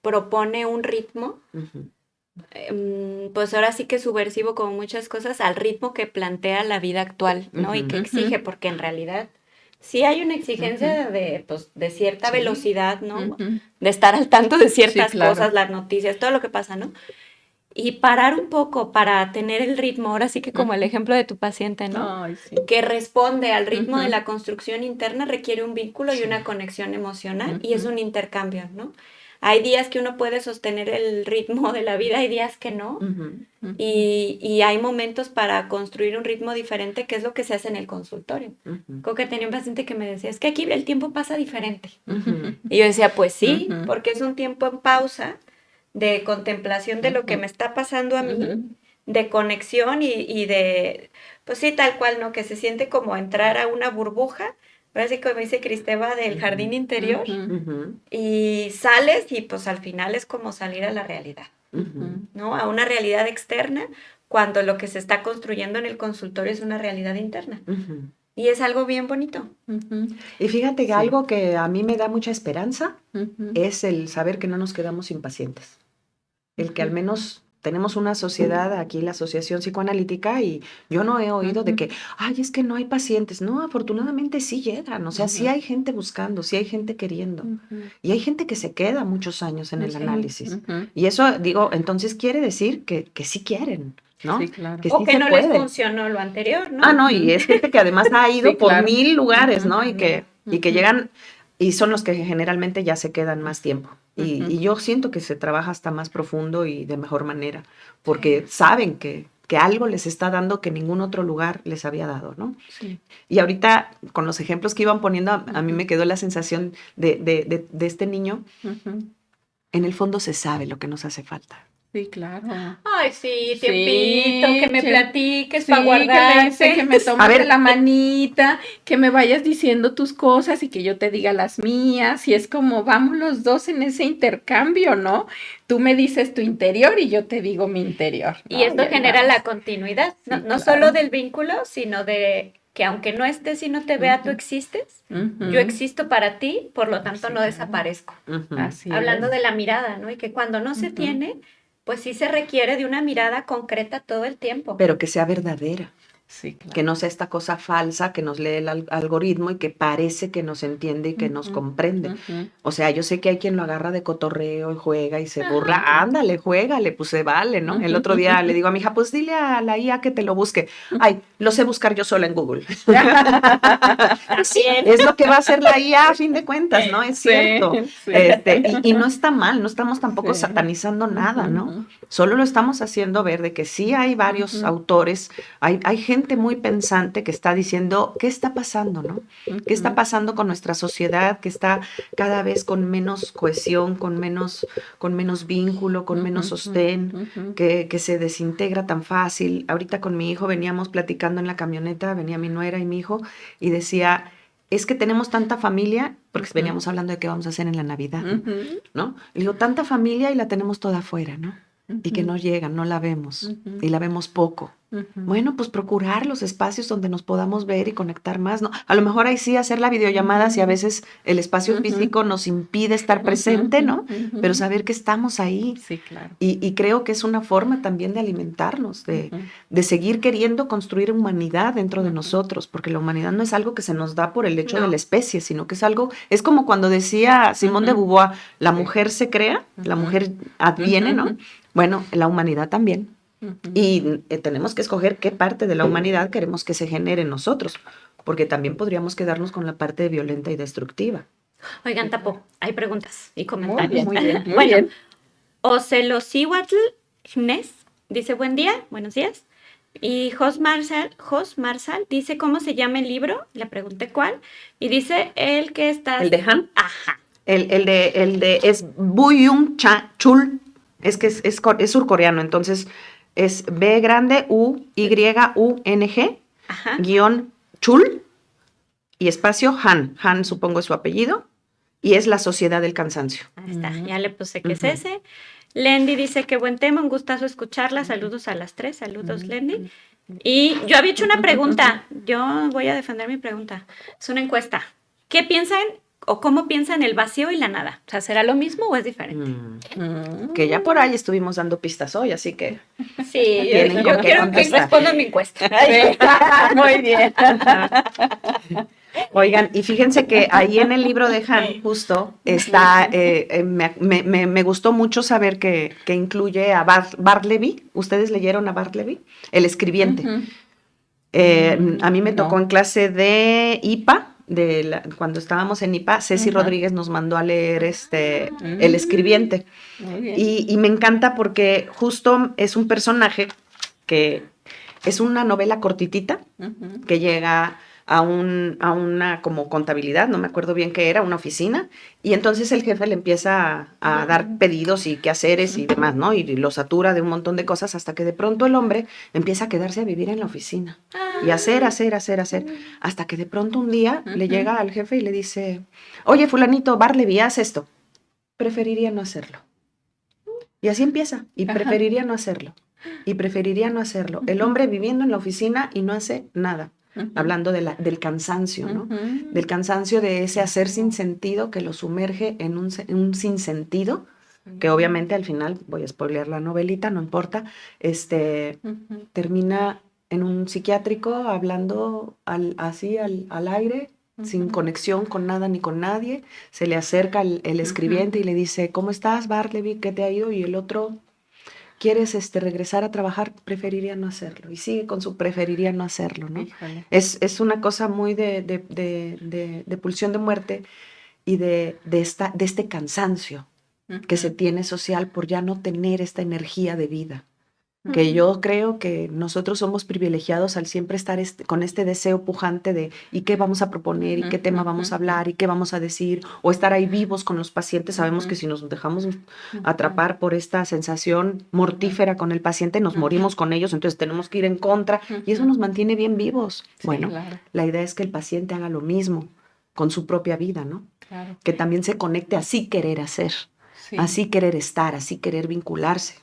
propone un ritmo, pues ahora sí que subversivo como muchas cosas, al ritmo que plantea la vida actual, ¿no? Y que exige, porque en realidad sí hay una exigencia de cierta velocidad, ¿no? De estar al tanto de ciertas cosas, las noticias, todo lo que pasa, ¿no? Y parar un poco para tener el ritmo, ahora sí que como el ejemplo de tu paciente, ¿no? Ay, sí. Que responde al ritmo de la construcción interna, requiere un vínculo y una conexión emocional, y es un intercambio, ¿no? Hay días que uno puede sostener el ritmo de la vida, hay días que no, y hay momentos para construir un ritmo diferente, que es lo que se hace en el consultorio. Creo que tenía un paciente que me decía, es que aquí el tiempo pasa diferente. Y yo decía, pues sí, porque es un tiempo en pausa, de contemplación de lo que me está pasando a mí, de conexión y de, pues sí, tal cual, ¿no? Que se siente como entrar a una burbuja, así como dice Cristeva, del jardín interior, y sales y pues al final es como salir a la realidad, ¿no? A una realidad externa, cuando lo que se está construyendo en el consultorio es una realidad interna. Y es algo bien bonito. Y fíjate que algo que a mí me da mucha esperanza es el saber que no nos quedamos impacientes. El que al menos tenemos una sociedad aquí, la Asociación Psicoanalítica, y yo no he oído de que, ay, es que no hay pacientes. No, afortunadamente sí llegan. O sea, sí hay gente buscando, sí hay gente queriendo. Y hay gente que se queda muchos años en el análisis. Y eso, digo, entonces quiere decir que sí quieren, ¿no? Sí, claro. Que o que no les funcionó lo anterior, ¿no? No, y es gente que además ha ido por 1000 lugares, ¿no? Y que llegan, y son los que generalmente ya se quedan más tiempo. Y yo siento que se trabaja hasta más profundo y de mejor manera, porque saben que algo les está dando que ningún otro lugar les había dado, ¿no? Sí. Y ahorita, con los ejemplos que iban poniendo, a mí me quedó la sensación de este niño. En el fondo se sabe lo que nos hace falta. Sí, claro. Ay, sí, tiempito, que me platiques para guardar. Que me tomes la manita, que me vayas diciendo tus cosas y que yo te diga las mías. Y es como vamos los dos en ese intercambio, ¿no? Tú me dices tu interior y yo te digo mi interior, ¿no? Y esto genera la continuidad, ¿no? Sí, no solo del vínculo, sino de que aunque no estés y no te vea, tú existes. Yo existo para ti, por lo tanto no desaparezco. Así Hablando de la mirada, ¿no? Y que cuando no se tiene, pues sí se requiere de una mirada concreta todo el tiempo. Pero que sea verdadera. Sí, claro. Que no sea esta cosa falsa que nos lee el algoritmo y que parece que nos entiende y que nos comprende. O sea, yo sé que hay quien lo agarra de cotorreo y juega y se burla. Ándale, juégale, pues se vale, ¿no? El otro día le digo a mi hija, pues dile a la IA que te lo busque. Ay, lo sé buscar yo sola en Google. Sí, es lo que va a hacer la IA a fin de cuentas, ¿no? Es cierto. Sí. Y no está mal, no estamos tampoco satanizando nada, ¿no? Solo lo estamos haciendo ver de que sí hay varios autores, hay gente muy pensante que está diciendo, ¿qué está pasando, no? ¿Qué está pasando con nuestra sociedad que está cada vez con menos cohesión, con menos vínculo, con menos sostén, que se desintegra tan fácil? Ahorita con mi hijo veníamos platicando en la camioneta, venía mi nuera y mi hijo, y decía, es que tenemos tanta familia, porque veníamos hablando de qué vamos a hacer en la Navidad, ¿no? Le digo, tanta familia y la tenemos toda afuera, ¿no? Y que no llega, no la vemos, y la vemos poco. Bueno, pues procurar los espacios donde nos podamos ver y conectar más, ¿no? A lo mejor ahí sí hacer la videollamada si a veces el espacio físico nos impide estar presente, ¿no? Pero saber que estamos ahí. Sí, claro. Y creo que es una forma también de alimentarnos, de seguir queriendo construir humanidad dentro de nosotros, porque la humanidad no es algo que se nos da por el hecho de la especie, sino que es algo, es como cuando decía Simón de Beauvoir, la mujer se crea, la mujer adviene, ¿no? Bueno, la humanidad también. Y tenemos que escoger qué parte de la humanidad queremos que se genere en nosotros, porque también podríamos quedarnos con la parte violenta y destructiva. Oigan, Tapo, hay preguntas y comentarios. Muy bien. Bueno, Ocelocihuatl Gnés dice, buen día, buenos días. Y Jos Marsal dice, ¿cómo se llama el libro? Le pregunté cuál. Y dice, el que está... ¿El de Han? Ajá. El de es Buyung Chul, es que es surcoreano, entonces es B grande U Y U N G guión Chul y espacio Han. Han supongo es su apellido y es La Sociedad del Cansancio. Ahí está, ya le puse que es ese. Lendy dice que buen tema, un gustazo escucharla. Saludos a las tres, saludos Lendy. Y yo había hecho una pregunta, yo voy a defender mi pregunta. Es una encuesta. ¿Qué piensan o cómo piensan el vacío y la nada? O sea, ¿será lo mismo o es diferente? Que ya por ahí estuvimos dando pistas hoy, así que sí, tienen yo con qué quiero contestar. que respondan mi encuesta. Muy bien. Oigan, y fíjense que ahí en el libro de Han justo está, me gustó mucho saber que incluye a Bartleby. ¿Ustedes leyeron a Bartleby? El escribiente. A mí me tocó en clase de IPA, cuando estábamos en IPA, Ceci Rodríguez nos mandó a leer El escribiente. Y me encanta porque justo es un personaje que es una novela cortitita que llega a una como contabilidad, no me acuerdo bien qué era, una oficina, y entonces el jefe le empieza a dar pedidos y quehaceres y demás, ¿no? Y lo satura de un montón de cosas hasta que de pronto el hombre empieza a quedarse a vivir en la oficina y hacer, hasta que de pronto un día le llega al jefe y le dice, oye, fulanito, Bartleby, haz esto. Preferiría no hacerlo. Y así empieza, y preferiría no hacerlo, y preferiría no hacerlo. El hombre viviendo en la oficina y no hace nada. Hablando del cansancio, ¿no? Del cansancio de ese hacer sin sentido que lo sumerge en un sinsentido, que obviamente al final, voy a spoilear la novelita, no importa, termina en un psiquiátrico hablando así al aire, sin conexión con nada ni con nadie. Se le acerca el escribiente y le dice, ¿cómo estás, Bartleby? ¿Qué te ha ido? Y el otro... ¿Quieres regresar a trabajar? Preferiría no hacerlo. Y sigue con su preferiría no hacerlo, ¿no? Es una cosa muy de pulsión de muerte y de este cansancio que se tiene social por ya no tener esta energía de vida. Que yo creo que nosotros somos privilegiados al siempre estar con este deseo pujante de ¿y qué vamos a proponer? ¿Y qué tema vamos a hablar? ¿Y qué vamos a decir? O estar ahí vivos con los pacientes. Sabemos que si nos dejamos atrapar por esta sensación mortífera con el paciente, nos morimos con ellos, entonces tenemos que ir en contra y eso nos mantiene bien vivos. Sí, bueno, claro. La idea es que el paciente haga lo mismo con su propia vida, ¿no? Claro. Que también se conecte a así querer hacer, así querer estar, así querer vincularse.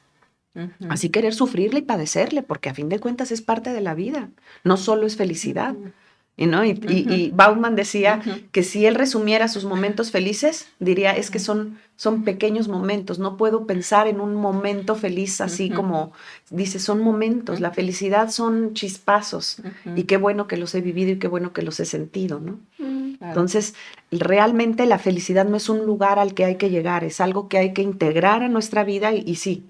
Así querer sufrirle y padecerle, porque a fin de cuentas es parte de la vida, no solo es felicidad. Y Bauman decía que si él resumiera sus momentos felices, diría, es que son pequeños momentos, no puedo pensar en un momento feliz así como, dice, son momentos, la felicidad son chispazos, y qué bueno que los he vivido y qué bueno que los he sentido, ¿no? Claro. Entonces, realmente la felicidad no es un lugar al que hay que llegar, es algo que hay que integrar a nuestra vida, y sí.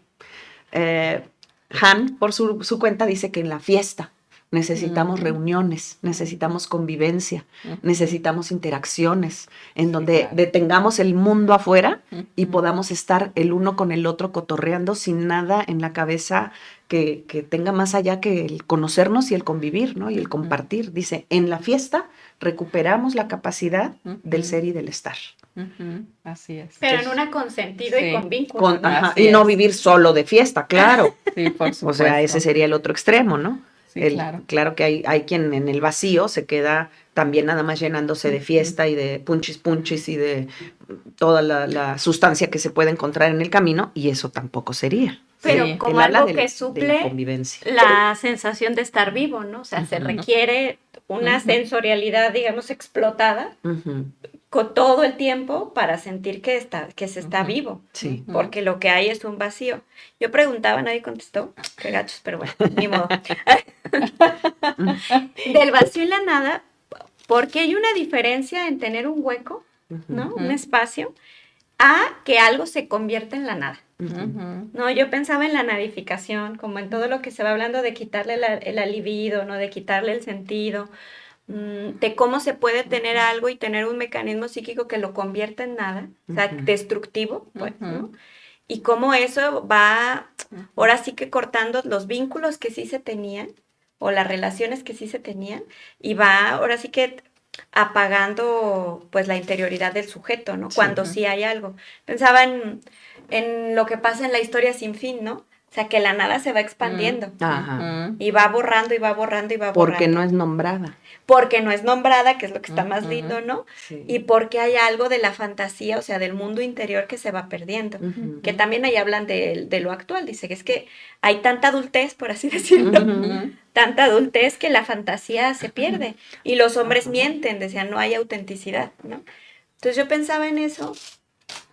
Han, por su cuenta, dice que en la fiesta necesitamos reuniones, necesitamos convivencia, necesitamos interacciones, en donde detengamos el mundo afuera y podamos estar el uno con el otro cotorreando sin nada en la cabeza que tenga más allá que el conocernos y el convivir, ¿no? Y el compartir. Dice, en la fiesta recuperamos la capacidad del ser y del estar. Así es. Pero en una con sentido y con vínculo. Y no vivir solo de fiesta, claro. Sí, por supuesto. O sea, ese sería el otro extremo, ¿no? Sí, claro que hay quien en el vacío se queda también nada más llenándose de fiesta y de punchis y de toda la sustancia que se puede encontrar en el camino, y eso tampoco sería. Pero como algo que suple convivencia, la sensación de estar vivo, ¿no? O sea, se requiere una sensorialidad, digamos, explotada con todo el tiempo para sentir que se está vivo. Sí. Porque lo que hay es un vacío. Yo preguntaba, nadie contestó. Qué gachos, pero bueno, ni modo. Del vacío y la nada, porque hay una diferencia en tener un hueco, ¿no? Un espacio, a que algo se convierta en la nada. No, yo pensaba en la nadificación, como en todo lo que se va hablando de quitarle el libido, ¿no? De quitarle el sentido, de cómo se puede tener algo y tener un mecanismo psíquico que lo convierta en nada, o sea, destructivo, pues, ¿no? Y cómo eso va, ahora sí que cortando los vínculos que sí se tenían, o las relaciones que sí se tenían, y va, ahora sí que apagando, pues, la interioridad del sujeto, ¿no? Cuando sí hay algo. Pensaba en lo que pasa en la historia sin fin, ¿no? O sea, que la nada se va expandiendo. Y va borrando y va borrando y va borrando. Porque no es nombrada. Porque no es nombrada, que es lo que está más lindo, ¿no? Sí. Y porque hay algo de la fantasía, o sea, del mundo interior que se va perdiendo. Que también ahí hablan de lo actual. Dice que es que hay tanta adultez, por así decirlo, tanta adultez que la fantasía se pierde. Y los hombres mienten, decían, no hay autenticidad, ¿no? Entonces yo pensaba en eso.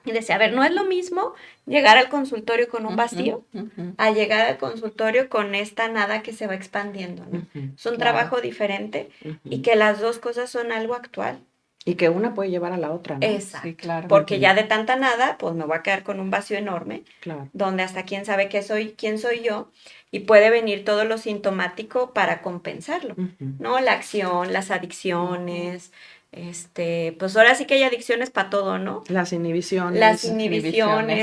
Y decía, a ver, no es lo mismo llegar al consultorio con un vacío a llegar al consultorio con esta nada que se va expandiendo, ¿no? Es un trabajo diferente y que las dos cosas son algo actual. Y que una puede llevar a la otra, ¿no? Exacto. Sí, claro. Porque ya de tanta nada, pues me voy a quedar con un vacío enorme, donde hasta quién sabe quién soy yo, y puede venir todo lo sintomático para compensarlo, ¿no? La acción, las adicciones, pues ahora sí que hay adicciones para todo, ¿no? Las inhibiciones.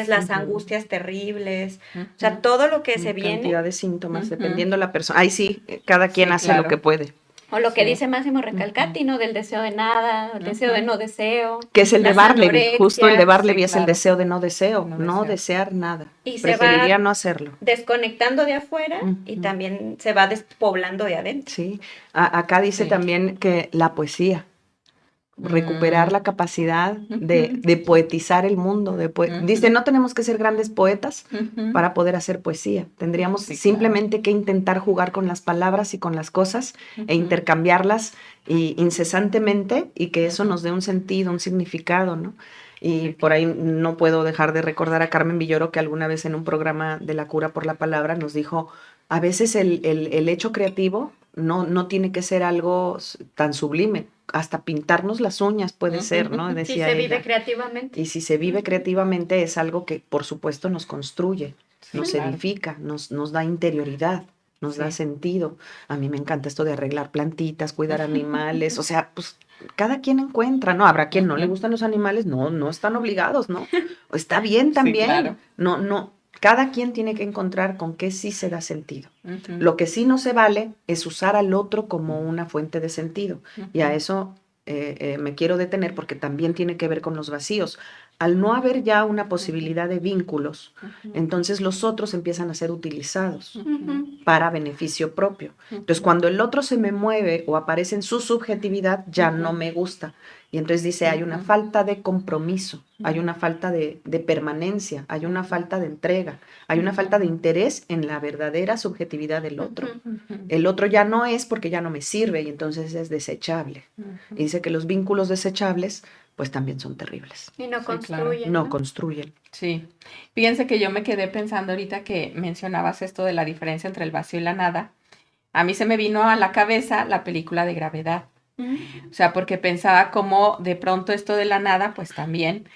Las angustias terribles, o sea, todo lo que se viene. Cantidad de síntomas, dependiendo la persona. Ahí sí, cada quien hace lo que puede. O lo que dice Máximo Recalcati, ¿no? Del deseo de nada, el deseo de no deseo. Que es el de Bartleby, justo el de Bartleby es el deseo de no deseo, no desear nada. Y preferiría no hacerlo. Desconectando de afuera y también se va despoblando de adentro. Sí, acá dice también que la poesía, recuperar la capacidad de poetizar el mundo. Dice, no tenemos que ser grandes poetas para poder hacer poesía. Tendríamos simplemente que intentar jugar con las palabras y con las cosas e intercambiarlas incesantemente, y que eso nos dé un sentido, un significado, ¿no? Y por ahí no puedo dejar de recordar a Carmen Villoro, que alguna vez en un programa de La Cura por la Palabra nos dijo, a veces el hecho creativo no tiene que ser algo tan sublime. Hasta pintarnos las uñas puede ser, ¿no? Decía si se vive creativamente. Y si se vive creativamente es algo que, por supuesto, nos construye, nos edifica, nos da interioridad, nos da sentido. A mí me encanta esto de arreglar plantitas, cuidar animales, o sea, pues cada quien encuentra, ¿no? Habrá quien no le gustan los animales, no están obligados, ¿no? Está bien también, no. Cada quien tiene que encontrar con qué sí se da sentido. Lo que sí no se vale es usar al otro como una fuente de sentido. Y a eso me quiero detener, porque también tiene que ver con los vacíos. al no haber ya una posibilidad de vínculos, entonces los otros empiezan a ser utilizados para beneficio propio. Entonces, cuando el otro se me mueve o aparece en su subjetividad, ya no me gusta. Y entonces dice, hay una falta de compromiso, hay una falta de permanencia, hay una falta de entrega, hay una falta de interés en la verdadera subjetividad del otro. El otro ya no es porque ya no me sirve y entonces es desechable. Y dice que los vínculos desechables pues también son terribles. Y no Sí, construyen. claro. No construyen. Sí. Fíjense que yo me quedé pensando ahorita que mencionabas esto de la diferencia entre el vacío y la nada. A mí se me vino a la cabeza la película de Gravedad. O sea, porque pensaba como de pronto esto de la nada, pues también,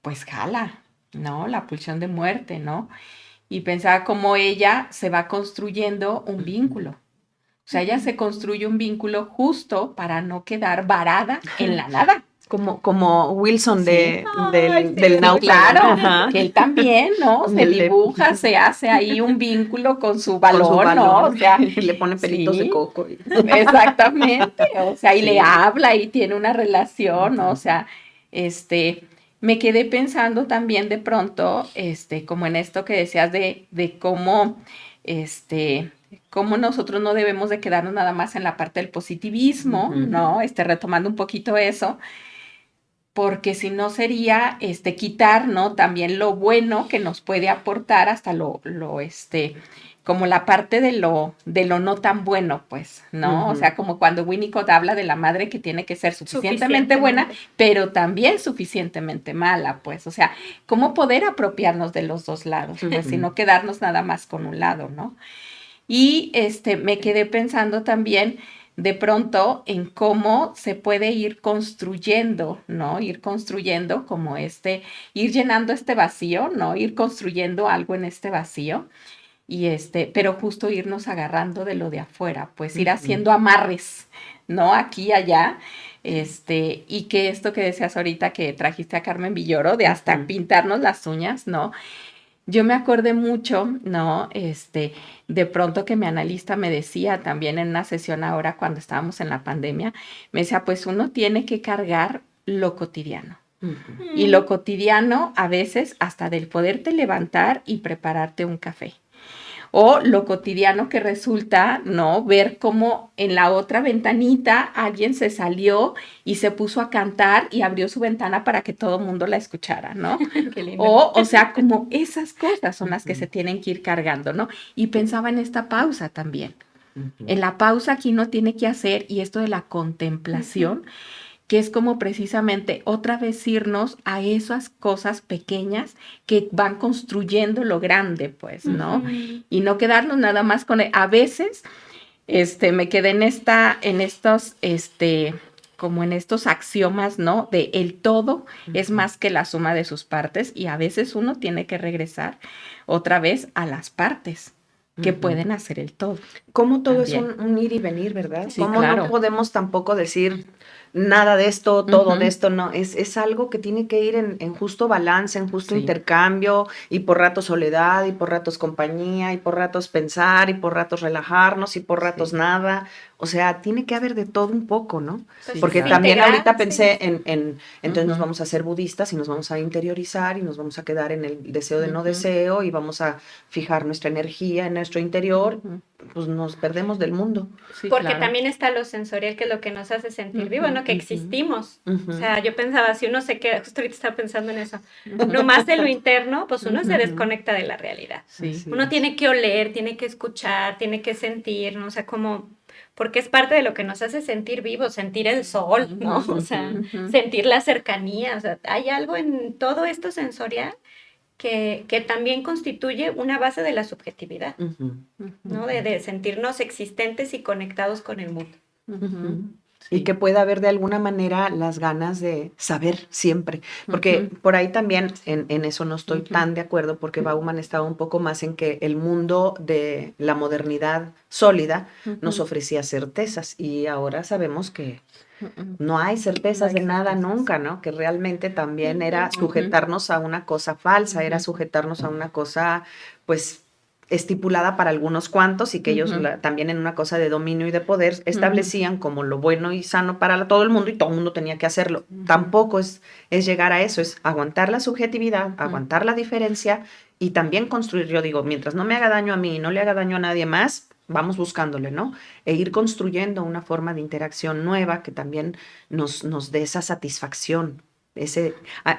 pues jala, ¿no? La pulsión de muerte, ¿no? Y pensaba cómo ella se va construyendo un vínculo. O sea, ella se construye un vínculo justo para no quedar varada en la nada. Como Wilson Sí. del náufrago. Claro, Ajá. que él también, ¿no? Se El de- dibuja, se hace ahí un vínculo con su balón, con su ¿no? balón, O sea, y le pone pelitos de sí. coco. Exactamente, o sea, y Sí. le habla y tiene una relación, ¿no? O sea, me quedé pensando también de pronto, como en esto que decías de cómo, cómo nosotros no debemos de quedarnos nada más en la parte del positivismo, ¿no? Retomando un poquito eso, porque si no sería, quitar, ¿no? También lo bueno que nos puede aportar hasta como la parte de lo no tan bueno, pues, ¿no? O sea, como cuando Winnicott habla de la madre que tiene que ser suficientemente buena, pero también suficientemente mala, pues, o sea, cómo poder apropiarnos de los dos lados, pues, y no quedarnos nada más con un lado, ¿no? Y me quedé pensando también de pronto en cómo se puede ir construyendo, ¿no? Ir construyendo como ir llenando este vacío, ¿no? Ir construyendo algo en este vacío y pero justo irnos agarrando de lo de afuera, pues ir haciendo amarres, ¿no? Aquí y allá, y que esto que decías ahorita que trajiste a Carmen Villoro, de hasta pintarnos las uñas, ¿no? Yo me acordé mucho, ¿no? De pronto que mi analista me decía también en una sesión ahora cuando estábamos en la pandemia, me decía, pues uno tiene que cargar lo cotidiano. Y lo cotidiano a veces hasta del poderte levantar y prepararte un café. O lo cotidiano que resulta, ¿no? Ver cómo en la otra ventanita alguien se salió y se puso a cantar y abrió su ventana para que todo el mundo la escuchara, ¿no? Qué lindo. O sea, como esas cosas son las que se tienen que ir cargando, ¿no? Y pensaba en esta pausa también. En la pausa aquí no tiene que hacer, y esto de la contemplación, que es como precisamente otra vez irnos a esas cosas pequeñas que van construyendo lo grande, pues, ¿no? Y no quedarnos nada más con a veces, me quedé en estos, como en estos axiomas, ¿no? De el todo es más que la suma de sus partes, y a veces uno tiene que regresar otra vez a las partes que pueden hacer el todo. Como todo también. es un ir y venir, ¿verdad? Sí, Cómo claro. no podemos tampoco decir nada de esto, todo de esto, no. Es algo que tiene que ir en justo balance, en justo intercambio, y por ratos soledad, y por ratos compañía, y por ratos pensar, y por ratos relajarnos, y por ratos nada. O sea, tiene que haber de todo un poco, ¿no? Pues Porque claro. también integrar, ahorita pensé entonces nos Ujú. vamos a hacer budistas y nos vamos a interiorizar y nos vamos a quedar en el deseo de no deseo y vamos a fijar nuestra energía en nuestro interior, pues nos perdemos del mundo. Sí, porque claro. también está lo sensorial, que es lo que nos hace sentir vivo, ¿no? Que existimos. Ujú. O sea, yo pensaba, si uno se queda, justo ahorita estaba pensando en eso, nomás en lo interno, pues uno se desconecta de la realidad. Sí. Así Uno es. tiene que oler, tiene que escuchar, tiene que sentir, ¿no? O sea, como, porque es parte de lo que nos hace sentir vivos, sentir el sol, ¿no? O sea, sentir la cercanía, o sea, hay algo en todo esto sensorial que también constituye una base de la subjetividad, Ujú. ¿no? De sentirnos existentes y conectados con el mundo. Y que pueda haber de alguna manera las ganas de saber siempre. Porque por ahí también en eso no estoy tan de acuerdo, porque Bauman estaba un poco más en que el mundo de la modernidad sólida nos ofrecía certezas, y ahora sabemos que no hay certezas de nada nunca, ¿no? Que realmente también era sujetarnos a una cosa falsa, era sujetarnos a una cosa, pues, estipulada para algunos cuantos y que ellos también en una cosa de dominio y de poder establecían como lo bueno y sano para todo el mundo y todo el mundo tenía que hacerlo. Tampoco es llegar a eso, es aguantar la subjetividad, aguantar la diferencia y también construir, yo digo, mientras no me haga daño a mí y no le haga daño a nadie más, vamos buscándole, ¿no? E ir construyendo una forma de interacción nueva que también nos dé esa satisfacción.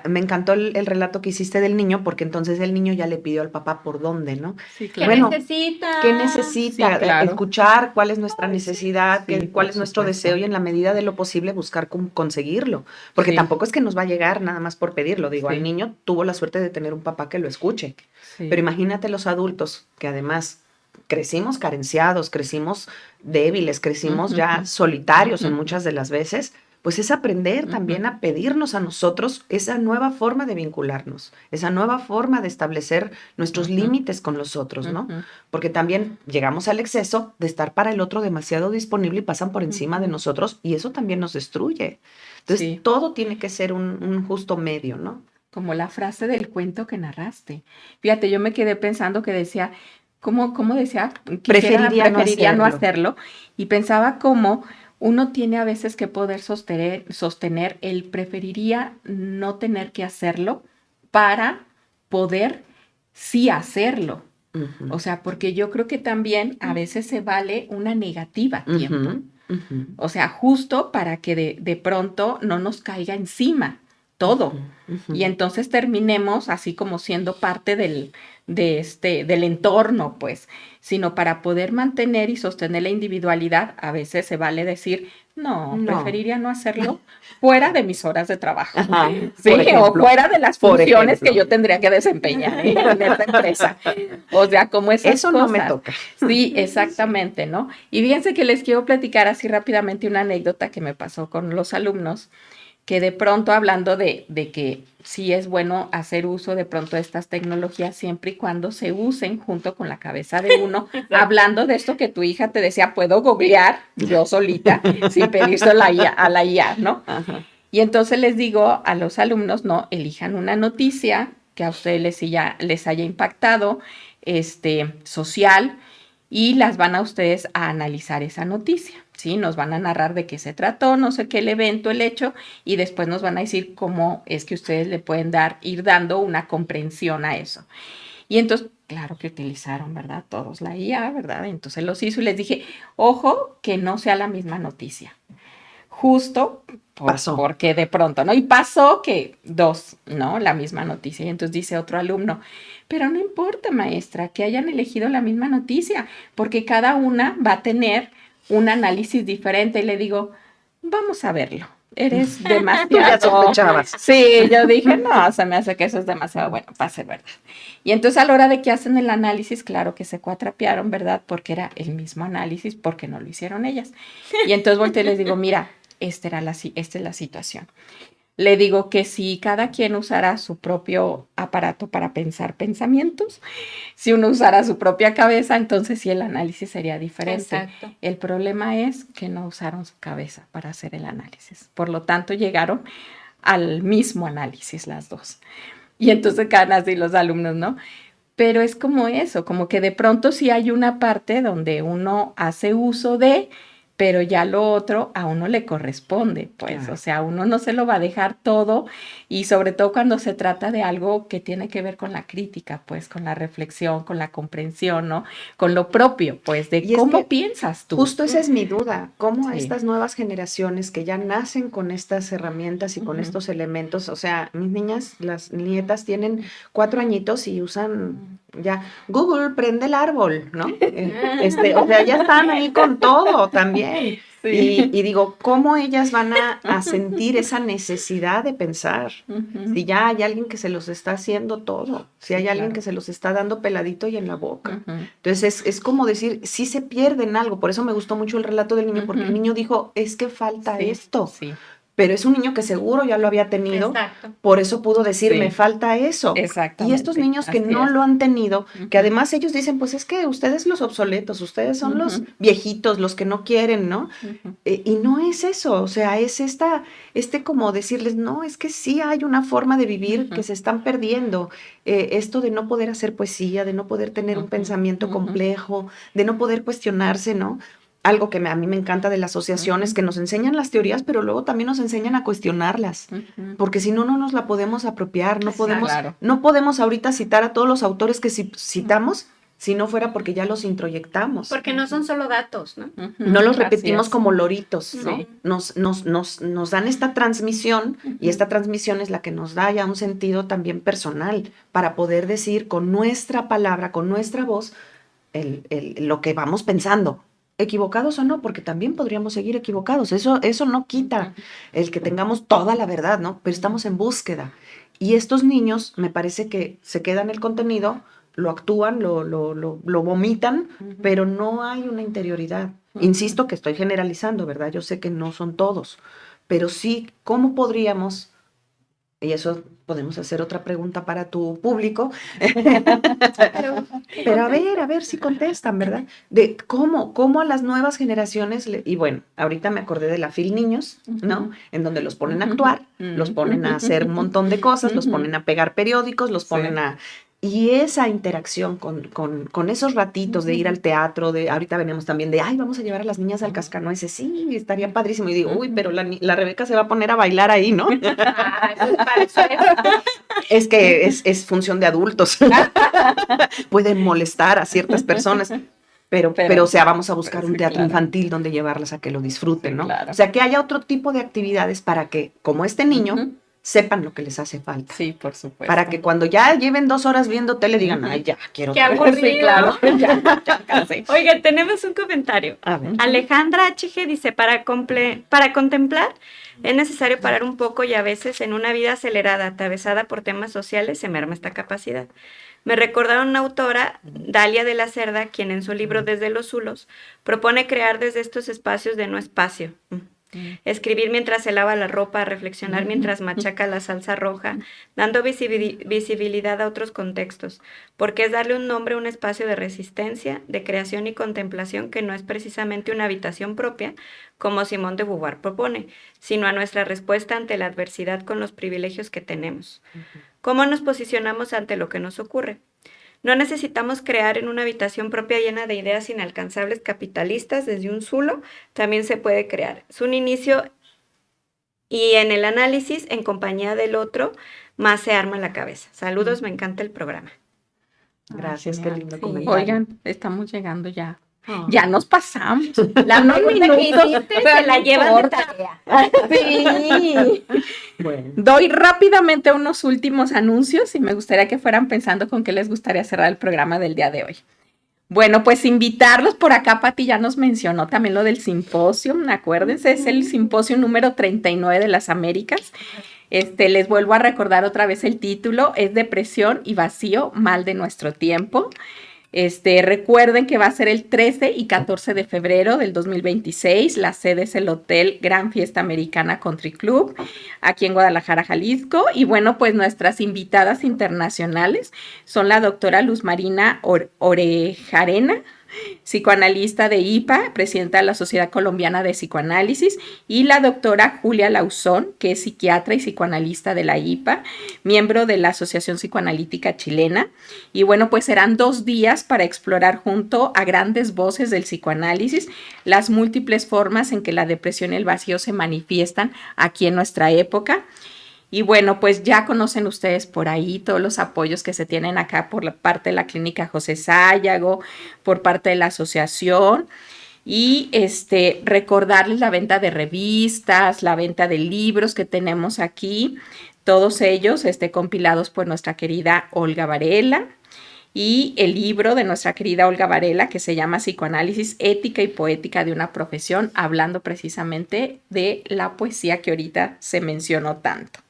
Me encantó el relato que hiciste del niño, porque entonces el niño ya le pidió al papá por dónde, ¿no? Sí, claro. ¿Qué Bueno, necesita? ¿qué necesita? Sí, claro. Escuchar cuál es nuestra necesidad, sí, cuál por es nuestro supuesto. deseo y en la medida de lo posible buscar cómo conseguirlo. Porque Sí. tampoco es que nos va a llegar nada más por pedirlo. Digo, Sí. al niño tuvo la suerte de tener un papá que lo escuche. Sí. Pero imagínate los adultos que además crecimos carenciados, crecimos débiles, crecimos ya solitarios en muchas de las veces, pues es aprender también a pedirnos a nosotros esa nueva forma de vincularnos, esa nueva forma de establecer nuestros límites con los otros, ¿no? Porque también llegamos al exceso de estar para el otro demasiado disponible y pasan por encima de nosotros y eso también nos destruye. Entonces, Sí. todo tiene que ser un justo medio, ¿no? Como la frase del cuento que narraste. Fíjate, yo me quedé pensando que decía, ¿cómo decía? Preferiría no hacerlo. Y pensaba cómo uno tiene a veces que poder sostener el preferiría no tener que hacerlo para poder sí hacerlo. O sea, porque yo creo que también a veces se vale una negativa a tiempo. O sea, justo para que de pronto no nos caiga encima todo. Y entonces terminemos así como siendo parte del entorno, pues, sino para poder mantener y sostener la individualidad, a veces se vale decir, no, preferiría no hacerlo fuera de mis horas de trabajo. Ajá, sí, ejemplo, o fuera de las funciones que yo tendría que desempeñar en esta empresa. O sea, como esas Eso cosas. no me toca. Sí, exactamente, ¿no? Y fíjense que les quiero platicar así rápidamente una anécdota que me pasó con los alumnos, que de pronto hablando de que sí es bueno hacer uso de pronto de estas tecnologías siempre y cuando se usen junto con la cabeza de uno, hablando de esto que tu hija te decía, puedo googlear yo solita sin pedírselo a la IA, ¿no? Ajá. Y entonces les digo a los alumnos, no, elijan una noticia que a ustedes les haya impactado, social, y las van a ustedes a analizar esa noticia, ¿sí? Nos van a narrar de qué se trató, no sé qué, el evento, el hecho, y después nos van a decir cómo es que ustedes le pueden ir dando una comprensión a eso. Y entonces, claro que utilizaron, ¿verdad? Todos la IA, ¿verdad? Entonces los hizo y les dije, ojo, que no sea la misma noticia. Justo porque de pronto, ¿no? Y pasó que dos, ¿no? La misma noticia. Y entonces dice otro alumno, pero no importa, maestra, que hayan elegido la misma noticia, porque cada una va a tener un análisis diferente. Y le digo, vamos a verlo. Eres demasiado... Tú ya sospechabas. Sí, yo dije, no, se me hace que eso es demasiado bueno para ser verdad. Y entonces a la hora de que hacen el análisis, claro que se cuatrapearon, ¿verdad? Porque era el mismo análisis, porque no lo hicieron ellas. Y entonces volteé y les digo, mira, esta es la situación. Le digo que si cada quien usara su propio aparato para pensar pensamientos, si uno usara su propia cabeza, entonces sí el análisis sería diferente. Exacto. El problema es que no usaron su cabeza para hacer el análisis. Por lo tanto, llegaron al mismo análisis las dos. Y entonces quedan así los alumnos, ¿no? Pero es como eso, como que de pronto sí hay una parte donde uno hace uso de, pero ya lo otro a uno le corresponde, pues, Claro. O sea, uno no se lo va a dejar todo y sobre todo cuando se trata de algo que tiene que ver con la crítica, pues, con la reflexión, con la comprensión, ¿no? Con lo propio, pues, de cómo piensas tú. Justo esa es mi duda, cómo a Sí. estas nuevas generaciones que ya nacen con estas herramientas y con estos elementos, o sea, mis niñas, las nietas tienen 4 añitos y usan ya Google, prende el árbol, ¿no? O sea, ya están ahí con todo también. Sí. Y digo, ¿cómo ellas van a sentir esa necesidad de pensar? Si ya hay alguien que se los está haciendo todo, si hay alguien que se los está dando peladito y en la boca. Entonces es como decir, sí se pierden algo, por eso me gustó mucho el relato del niño, porque el niño dijo, es que falta esto. Sí. pero es un niño que seguro ya lo había tenido, Exacto. por eso pudo decir, Sí. me falta eso. Exactamente. Y estos niños que así no es. lo han tenido, que Ujú. además ellos dicen, pues es que ustedes los obsoletos, ustedes son los Ujú. viejitos, los que no quieren, ¿no? Ujú. Y no es eso, o sea, es como decirles, no, es que sí hay una forma de vivir que Ujú. se están perdiendo. Esto de no poder hacer poesía, de no poder tener un Ujú. pensamiento Ujú. complejo, de no poder cuestionarse, ¿no? Algo que a mí me encanta de la asociación es Ujú. que nos enseñan las teorías, pero luego también nos enseñan a cuestionarlas, Ujú. porque si no, no nos la podemos apropiar, Exacto. Claro. no podemos ahorita citar a todos los autores que citamos si no fuera porque ya los introyectamos. Porque no son solo datos, ¿no? Ujú. No los Así repetimos es. como loritos, ¿no? Sí. Nos dan esta transmisión y esta transmisión es la que nos da ya un sentido también personal para poder decir con nuestra palabra, con nuestra voz, lo que vamos pensando. Equivocados o no, porque también podríamos seguir equivocados. Eso no quita Ujú. el que tengamos toda la verdad, ¿no? Pero estamos en búsqueda. Y estos niños, me parece que se quedan el contenido, lo actúan, lo vomitan, Ujú. pero no hay una interioridad. Ujú. Insisto que estoy generalizando, ¿verdad? Yo sé que no son todos, pero sí, ¿cómo podríamos, y eso podemos hacer otra pregunta para tu público, pero a ver si contestan, ¿verdad? De cómo a las nuevas generaciones, y bueno, ahorita me acordé de la FIL Niños, ¿no? Ujú. En donde los ponen a actuar, los ponen a hacer un montón de cosas, los ponen a pegar periódicos, los Sí. ponen a... Y esa interacción con esos ratitos de ir al teatro, de ahorita venimos también de, ay, vamos a llevar a las niñas al Cascanueces, sí, estaría padrísimo. Y digo, uy, pero la Rebeca se va a poner a bailar ahí, ¿no? Ah, eso es para eso es. Es que es función de adultos. Pueden molestar a ciertas personas. Pero, o sea, vamos a buscar un sí, teatro claro. infantil donde llevarlas a que lo disfruten, Sí, ¿no? claro. O sea, que haya otro tipo de actividades para que, como este niño, Ujú. sepan lo que les hace falta. Sí, por supuesto. Para que cuando ya lleven 2 horas viendo tele digan, Ujú. ay, ya, quiero Qué otra vez". aburrido. Sí, claro. Ya casi. Oiga, tenemos un comentario. A ver. Alejandra HG dice, para contemplar es necesario parar un poco y a veces en una vida acelerada, atravesada por temas sociales, se merma esta capacidad. Me recordaron una autora, Dalia de la Cerda, quien en su libro Desde los Zulos propone crear desde estos espacios de no espacio. Escribir mientras se lava la ropa, reflexionar mientras machaca la salsa roja, dando visibilidad a otros contextos, porque es darle un nombre a un espacio de resistencia, de creación y contemplación que no es precisamente una habitación propia, como Simone de Beauvoir propone, sino a nuestra respuesta ante la adversidad con los privilegios que tenemos. ¿Cómo nos posicionamos ante lo que nos ocurre? No necesitamos crear en una habitación propia llena de ideas inalcanzables capitalistas desde un zulo, también se puede crear. Es un inicio y en el análisis, en compañía del otro, más se arma la cabeza. Saludos, me encanta el programa. Gracias, qué Genial. lindo Sí. comentario. Oigan, estamos llegando ya. Oh. Ya nos pasamos. La Unos pregunta que minutos, hiciste pero se la no llevan de importa. tarea. Sí. Bueno. Doy rápidamente unos últimos anuncios y me gustaría que fueran pensando con qué les gustaría cerrar el programa del día de hoy. Bueno, pues invitarlos por acá, Pati ya nos mencionó también lo del simposio, acuérdense, es el simposio número 39 de las Américas. Les vuelvo a recordar otra vez el título, es Depresión y Vacío, mal de nuestro tiempo. Recuerden que va a ser el 13 y 14 de febrero del 2026. La sede es el Hotel Gran Fiesta Americana Country Club, aquí en Guadalajara, Jalisco. Y bueno, pues nuestras invitadas internacionales son la doctora Luz Marina Orejarena, psicoanalista de IPA, presidenta de la Sociedad Colombiana de Psicoanálisis, y la doctora Julia Lauzón, que es psiquiatra y psicoanalista de la IPA, miembro de la Asociación Psicoanalítica Chilena. Y bueno, pues serán 2 días para explorar junto a grandes voces del psicoanálisis las múltiples formas en que la depresión y el vacío se manifiestan aquí en nuestra época. Y bueno, pues ya conocen ustedes por ahí todos los apoyos que se tienen acá por la parte de la Clínica José Sayago, por parte de la asociación. Y recordarles la venta de revistas, la venta de libros que tenemos aquí, todos ellos compilados por nuestra querida Olga Varela. Y el libro de nuestra querida Olga Varela, que se llama Psicoanálisis, Ética y Poética de una Profesión, hablando precisamente de la poesía que ahorita se mencionó tanto.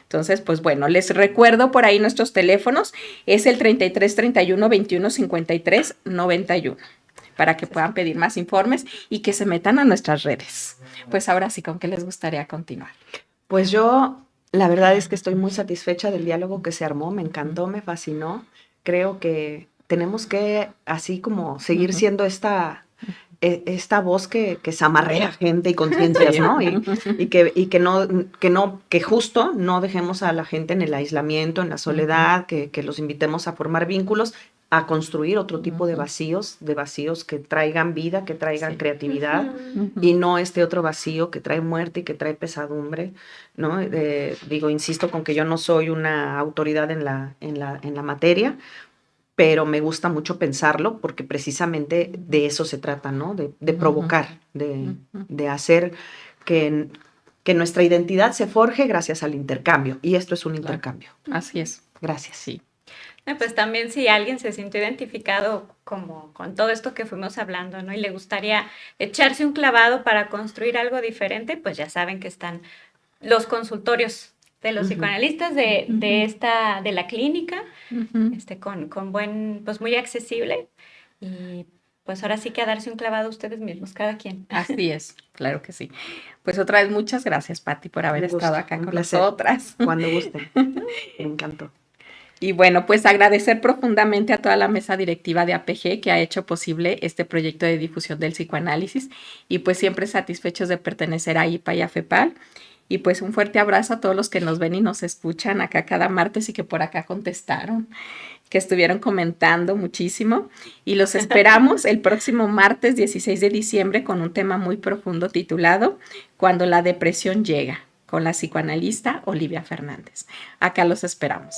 Entonces, pues bueno, les recuerdo por ahí nuestros teléfonos, es el 33 31 21 53 91. para que puedan pedir más informes y que se metan a nuestras redes. Pues ahora sí, ¿con qué les gustaría continuar? Pues yo, la verdad es que estoy muy satisfecha del diálogo que se armó, me encantó, me fascinó. Creo que tenemos que, así como seguir siendo esta voz que zamarrea gente y conciencias, ¿no? Que justo no dejemos a la gente en el aislamiento, en la soledad, que los invitemos a formar vínculos, a construir otro tipo de vacíos que traigan vida, que traigan creatividad, y no este otro vacío que trae muerte y que trae pesadumbre, ¿no? Insisto con que yo no soy una autoridad en la materia, pero me gusta mucho pensarlo porque precisamente de eso se trata, ¿no? De provocar, de hacer que nuestra identidad se forje gracias al intercambio. Y esto es un intercambio. Así es. Gracias. Sí. Pues también si alguien se sintió identificado como con todo esto que fuimos hablando, ¿no? Y le gustaría echarse un clavado para construir algo diferente, pues ya saben que están los consultorios de los psicoanalistas de la clínica, con buen, pues muy accesible, y pues ahora sí que a darse un clavado ustedes mismos, cada quien. Así es, claro que sí. Pues otra vez muchas gracias, Pati, por haber estado acá con nosotras. Cuando gusten. Me encantó. Y bueno, pues agradecer profundamente a toda la mesa directiva de APG que ha hecho posible este proyecto de difusión del psicoanálisis, y pues siempre satisfechos de pertenecer a IPA y a FEPAL. Y pues un fuerte abrazo a todos los que nos ven y nos escuchan acá cada martes y que por acá contestaron, que estuvieron comentando muchísimo. Y los esperamos el próximo martes 16 de diciembre con un tema muy profundo titulado Cuando la depresión llega, con la psicoanalista Olivia Fernández. Acá los esperamos.